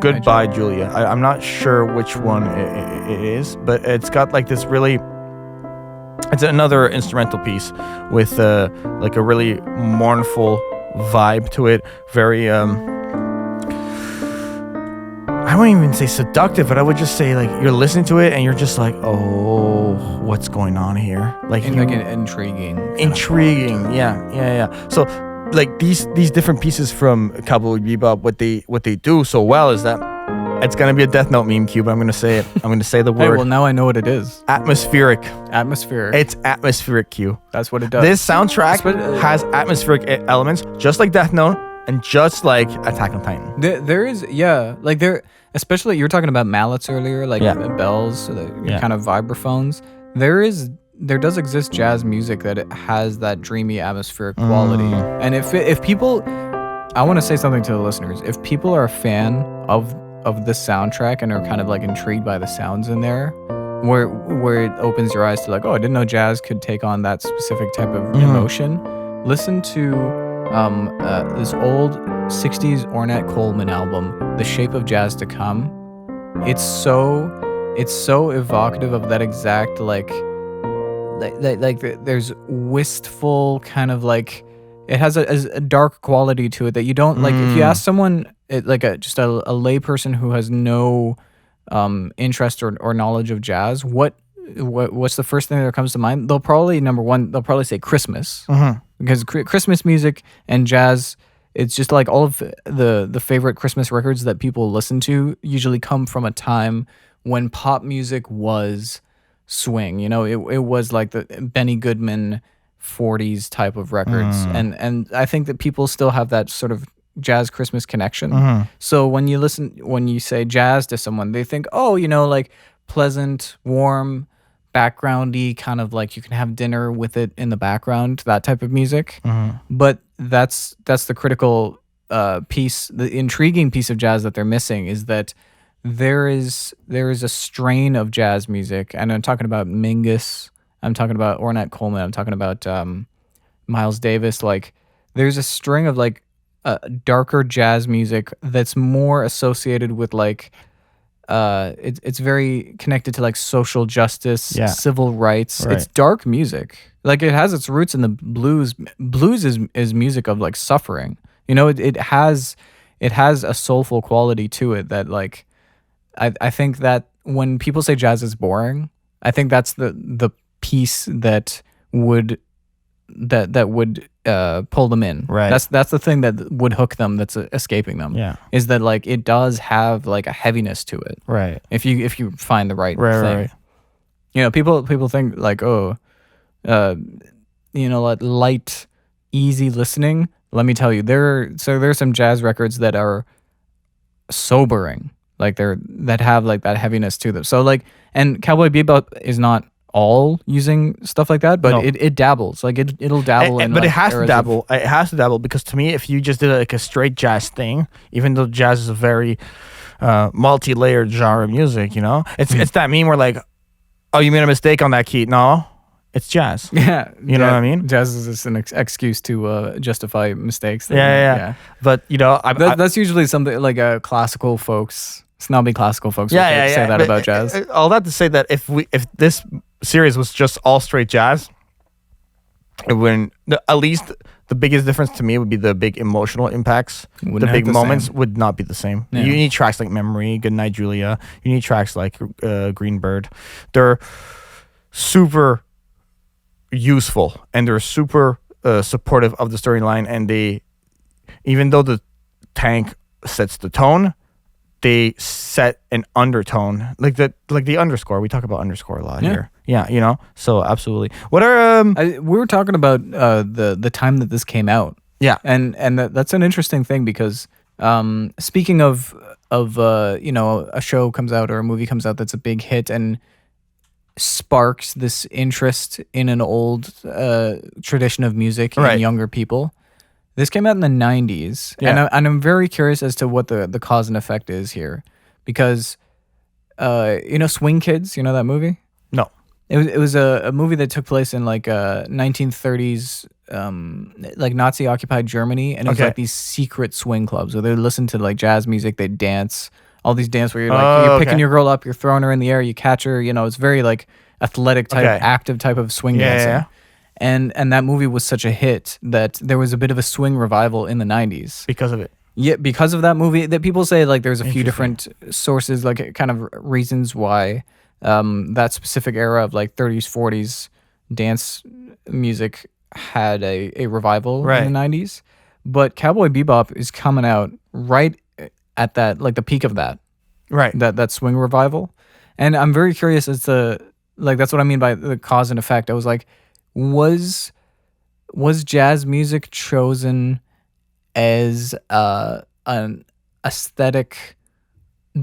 Goodbye, Julia. I'm not sure which one it is, but it's got like this really... It's another instrumental piece with like a really mournful vibe to it. Very I wouldn't even say seductive, but I would just say like you're listening to it and you're just like, oh, what's going on here? Like intriguing. Intriguing, yeah. So like these different pieces from Cowboy Bebop, what they do so well is that it's gonna be a Death Note meme, Q, but I'm gonna say it. I'm gonna say the word. Hey, well, now I know what it is. Atmospheric. It's atmospheric, Q. That's what it does. This soundtrack has atmospheric elements, just like Death Note and just like Attack on Titan. There is, like there, especially you were talking about mallets earlier, like bells, kind of vibraphones. There does exist jazz music that it has that dreamy atmospheric quality. And if people, I want to say something to the listeners. If people are a fan of this soundtrack and are kind of like intrigued by the sounds in there, where it opens your eyes to like, oh, I didn't know jazz could take on that specific type of emotion. Listen to this old 60s Ornette Coleman album, The Shape of Jazz to Come. It's so evocative of that exact like there's wistful kind of like, it has a dark quality to it that you don't like. If you ask someone just a lay person who has no interest or knowledge of jazz, what's the first thing that comes to mind? They'll probably say Christmas, because Christmas music and jazz, it's just like all of the favorite Christmas records that people listen to usually come from a time when pop music was swing. You know, it was like the Benny Goodman 40s type of records, and I think that people still have that sort of jazz Christmas connection. So when you say jazz to someone, they think, oh, you know, like pleasant, warm, backgroundy, kind of like you can have dinner with it in the background, that type of music. But that's the critical piece, the intriguing piece of jazz that they're missing, is that there is a strain of jazz music, and I'm talking about Mingus, I'm talking about Ornette Coleman, I'm talking about Miles Davis. Like there's a string of like darker jazz music that's more associated with like it's very connected to like social justice, civil rights. Right. It's dark music. Like it has its roots in the blues. Blues is music of like suffering. You know, it has a soulful quality to it that like I think that when people say jazz is boring, I think that's the piece that would pull them in. Right. That's the thing that would hook them, that's escaping them. Yeah. Is that like it does have like a heaviness to it. Right. If you find the right thing. Right. You know, people think like, oh, you know, like light, easy listening. Let me tell you, there's some jazz records that are sobering. Like that have like that heaviness to them. So like, and Cowboy Bebop is not all using stuff like that, but it dabbles. Like it'll dabble in, but like, it has to dabble. It has to dabble, because to me, if you just did like a straight jazz thing, even though jazz is a very multi-layered genre of music, you know, it's that meme where like, oh, you made a mistake on that key. No, it's jazz. Yeah, you know what I mean. Jazz is just an excuse to justify mistakes. Yeah. But you know, that's usually something like classical folks. Snobby classical folks say that about jazz. All that to say that if this series was just all straight jazz, it wouldn't. At least the biggest difference to me would be the big emotional impacts. The big moments would not be the same. Yeah. You need tracks like Memory, Goodnight Julia. You need tracks like Green Bird. They're super useful and they're super supportive of the storyline. And they, even though the tank sets the tone, they set an undertone, like the underscore. We talk about underscore a lot here. Yeah, you know. So absolutely. What are we were talking about the time that this came out. Yeah, and that's an interesting thing, because speaking of you know, a show comes out or a movie comes out that's a big hit and sparks this interest in an old tradition of music in younger people. This came out in the 90s, and I'm very curious as to what the cause and effect is here, because you know Swing Kids, you know that movie? No. It was a movie that took place in like 1930s like Nazi occupied Germany, and it was like these secret swing clubs where they would listen to like jazz music, they dance, all these dance where you're like you're picking your girl up, you're throwing her in the air, you catch her, you know, it's very like athletic type, Okay. active type of swing Yeah, dancing. yeah. And that movie was such a hit that there was a bit of a swing revival in the 90s. Because of it. Yeah, because of that movie, that people say like there's a few Interesting. different sources, like kind of reasons why that specific era of like 30s, 40s dance music had a revival Right. in the 90s. But Cowboy Bebop is coming out right at that, like the peak of that Right. that swing revival. And I'm very curious as to, like, that's what I mean by the cause and effect. I was like, was jazz music chosen as an aesthetic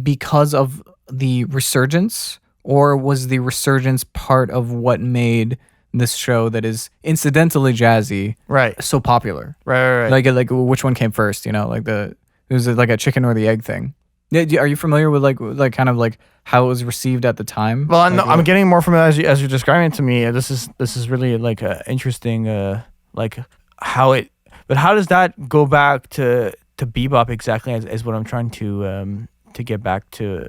because of the resurgence, or was the resurgence part of what made this show that is incidentally jazzy Right. so popular? Right. Like which one came first? You know, like it was like a chicken or the egg thing. Yeah, are you familiar with like kind of like how it was received at the time? Well, Like, I'm getting more from it as you're describing it to me. This is really like interesting, like how it. But how does that go back to bebop exactly? As what I'm trying to get back to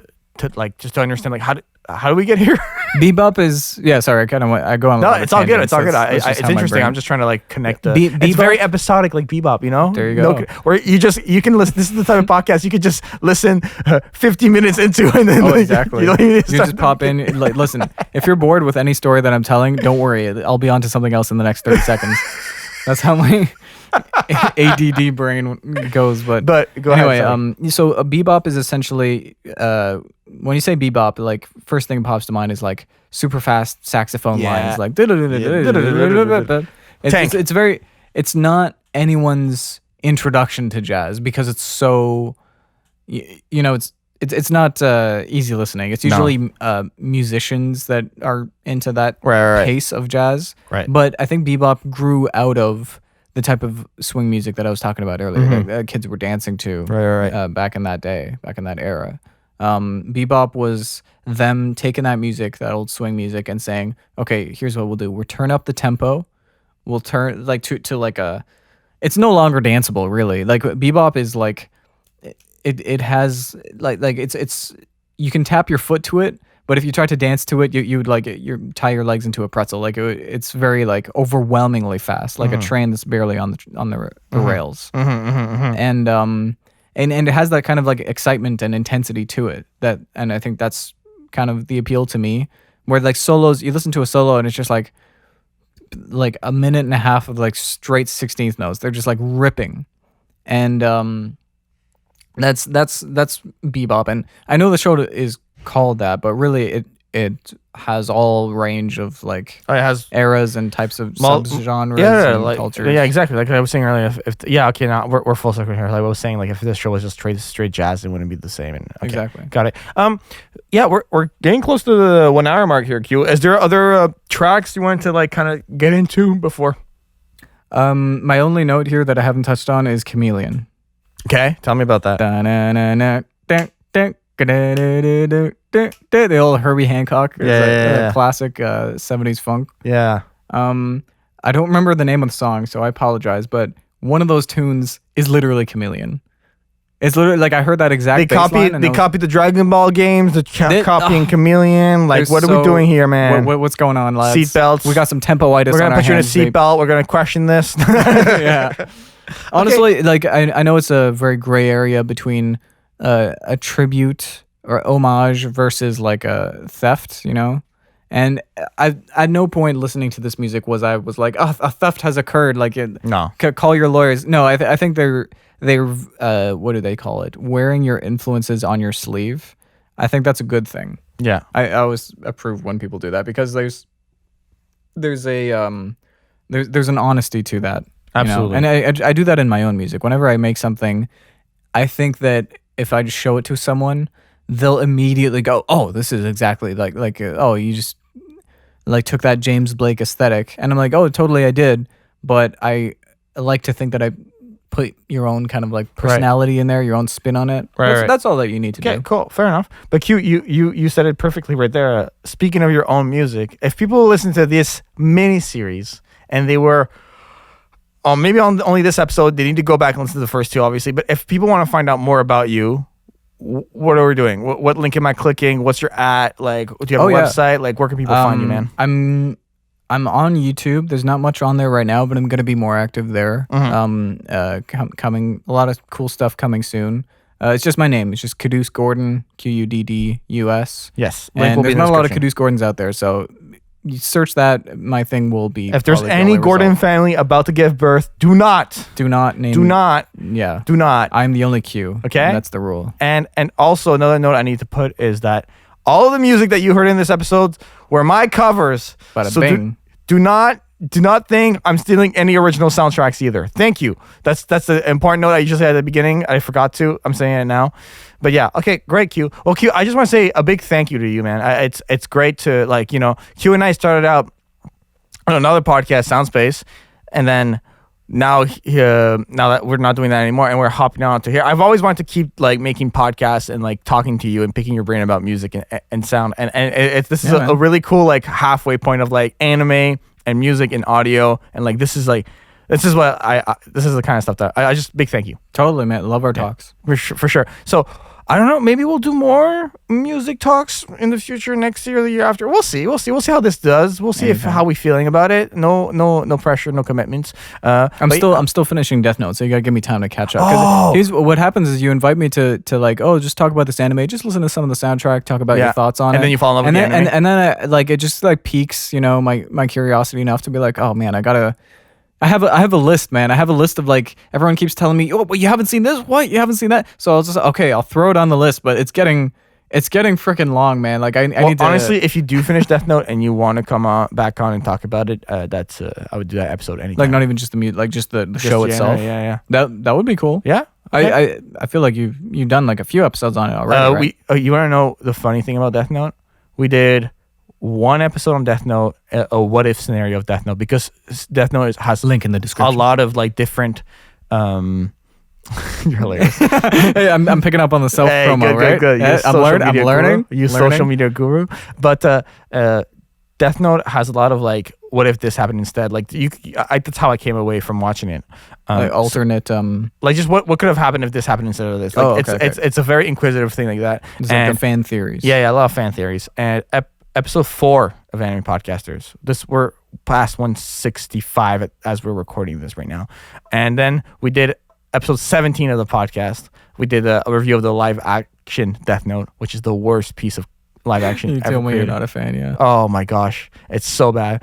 like just to understand like how do we get here? Bebop is Sorry, I go on. No, a it's all good. tangent. It's all good. That's just It's how my interesting. brain- I'm just trying to like connect the. Bebop- It's very episodic, like bebop. You know. There you go. Where you can listen. This is the type of podcast you could just listen 50 minutes into, and then Oh, like, exactly. You, don't even You start- just pop in. Like, listen, if you're bored with any story that I'm telling, don't worry. I'll be on to something else in the next 30 seconds. That's how my ADD brain goes. But go anyway, ahead. so a bebop is essentially when you say bebop, like first thing that pops to mind is like super fast saxophone Yeah. lines, like Tank. it's very, it's not anyone's introduction to jazz because it's so, you know, it's not easy listening. It's usually musicians that are into that Right. pace of jazz. Right. But I think bebop grew out of the type of swing music that I was talking about earlier that kids were dancing to Right. back in that day, back in that era. Bebop was them taking that music, that old swing music, and saying, okay, here's what we'll do. We'll turn up the tempo. We'll turn like to like a, it's no longer danceable really. Like bebop is like, it has like it's you can tap your foot to it, but if you try to dance to it, you would like you tie your legs into a pretzel. Like it's very like overwhelmingly fast, like a train that's barely on the rails. And it has that kind of like excitement and intensity to it and I think that's kind of the appeal to me. Where like solos, you listen to a solo and it's just like a minute and a half of like straight 16th notes. They're just like ripping, and that's bebop. And I know the show is called that, but really it has all range of like It has eras and types of subgenres and like, cultures. Yeah, exactly. Like I was saying earlier, okay, now we're full circle here. Like I was saying, like if this show was just straight jazz, it wouldn't be the same. And okay, Exactly. got it. Yeah, we're getting close to the 1 hour mark here. Q, is there other tracks you wanted to like kind of get into before? My only note here that I haven't touched on is Chameleon. Okay, tell me about that. The old Herbie Hancock. It's Yeah. a classic 70s funk. Yeah. I don't remember the name of the song, so I apologize, but one of those tunes is literally Chameleon. It's literally like I heard that exact They bass line, and I was- copied the Dragon Ball games. Copying Chameleon. Like, what are we doing here, man? What's going on, lads? Seatbelts. We got some tempoitis. We're gonna on put you in a our hands, babe. seatbelt. We're gonna question this. Yeah. Honestly, like I know it's a very gray area between a tribute or homage versus like a theft, you know. And I at no point listening to this music was like, oh, a theft has occurred. Like, No. Call your lawyers. No, I think they're what do they call it? Wearing your influences on your sleeve. I think that's a good thing. Yeah. I always approve when people do that because there's an honesty to that. Absolutely. You know? And I do that in my own music. Whenever I make something, I think that if I just show it to someone, they'll immediately go, "Oh, this is exactly like oh, you just like took that James Blake aesthetic." And I'm like, "Oh, totally I did." But I like to think that I put your own kind of like personality in there, your own spin on it. Right. That's all that you need to Okay, do. cool. Fair enough. But Q, you said it perfectly right there. Speaking of your own music, if people listen to this mini series and they were maybe on only this episode, they need to go back and listen to the first two, obviously. But if people want to find out more about you, what are we doing? What link am I clicking? What's your at? Like, do you have a website? Like, where can people find you, man? I'm on YouTube. There's not much on there right now, but I'm gonna be more active there. Coming a lot of cool stuff coming soon. It's just my name. It's just Quddus Gordon, Quddus. Yes, and there's not a lot of Quddus Gordons out there, so you search that. My thing will be. If there's any Gordon family about to give birth, do not name. Do not. Yeah. Do not. I'm the only Q. Okay. That's the rule. And also another note I need to put is that all of the music that you heard in this episode were my covers. Bada bing. Do not think I'm stealing any original soundtracks either. Thank you. That's the important note I usually say at the beginning. I forgot to. I'm saying it now. But yeah, okay, great, Q. Well, Q, I just want to say a big thank you to you, man. It's great to, like, you know, Q and I started out on another podcast, Soundspace, and then now that we're not doing that anymore and we're hopping on to here. I've always wanted to keep like making podcasts and like talking to you and picking your brain about music and sound. And this is a really cool like halfway point of like anime and music and audio, and like this is the kind of stuff that I just big thank you. Totally, man. Love our talks. For sure. So I don't know, maybe we'll do more music talks in the future, next year or the year after. We'll see how this does. We'll see how we feeling about it. No pressure, no commitments. I'm still finishing Death Note, so you gotta give me time to catch up. Because what happens is you invite me to like, just talk about this anime, just listen to some of the soundtrack, talk about your thoughts on it, and then you fall in love with the anime. And then like it just like piques, you know, my curiosity enough to be like, oh man, I have a list, man. I have a list of like, everyone keeps telling me, but you haven't seen this? What? You haven't seen that? So I'll throw it on the list, but it's getting freaking long, man. Like I need to. Honestly, if you do finish Death Note and you want to come back on and talk about it, I would do that episode anytime. Like not even just the music, like just the show itself. Yeah. That would be cool. Yeah. Okay. I feel like you've done like a few episodes on it already. Right? You want to know the funny thing about Death Note? We did one episode on Death Note, a what if scenario of Death Note, because Death Note has link in the description. A lot of like different. You're hilarious. Hey, I'm picking up on the self promo, right? Good. I'm learning. You social media guru, but Death Note has a lot of like, what if this happened instead? Like that's how I came away from watching it. Like alternate, like just what could have happened if this happened instead of this? Like it's a very inquisitive thing like that. It's like the fan theories. Yeah, a lot of fan theories. And episode 4 of Anime Podcasters. We're past 165 as we're recording this right now. And then we did episode 17 of the podcast. We did a review of the live action Death Note, which is the worst piece of live action you ever tell me created. you're not a fan, yeah. Oh my gosh. It's so bad.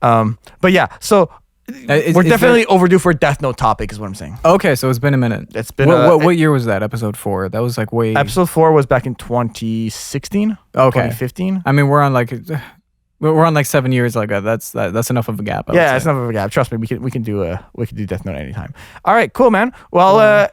But yeah, so we're definitely overdue for a Death Note topic is what I'm saying. Okay, so it's been a minute. It's been what year was that? Episode 4? That was like way. Episode 4 was back in 2016. Okay. 2015. I mean, we're on like 7 years. Like that's enough of a gap. Yeah, it's enough of a gap. Trust me, we can do Death Note anytime. All right, cool, man. Well,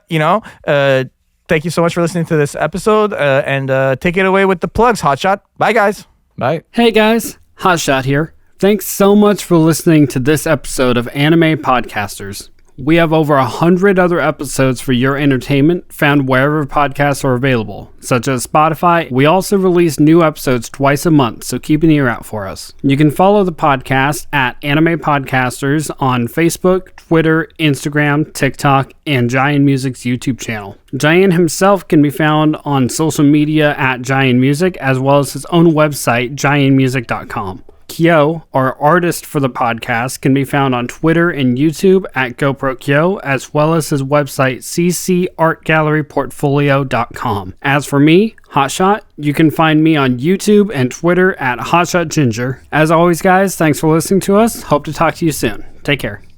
thank you so much for listening to this episode, and take it away with the plugs, Hotshot. Bye, guys. Bye. Hey guys, Hotshot here. Thanks so much for listening to this episode of Anime Podcasters. We have over 100 other episodes for your entertainment found wherever podcasts are available, such as Spotify. We also release new episodes twice a month, so keep an ear out for us. You can follow the podcast at Anime Podcasters on Facebook, Twitter, Instagram, TikTok, and Jaian Music's YouTube channel. Jaian himself can be found on social media at Jaian Music, as well as his own website, jaianmusic.com. Kyo, our artist for the podcast, can be found on Twitter and YouTube at GoProKyo, as well as his website, ccartgalleryportfolio.com. As for me, Hotshot, you can find me on YouTube and Twitter at HotshotGinger. As always, guys, thanks for listening to us. Hope to talk to you soon. Take care.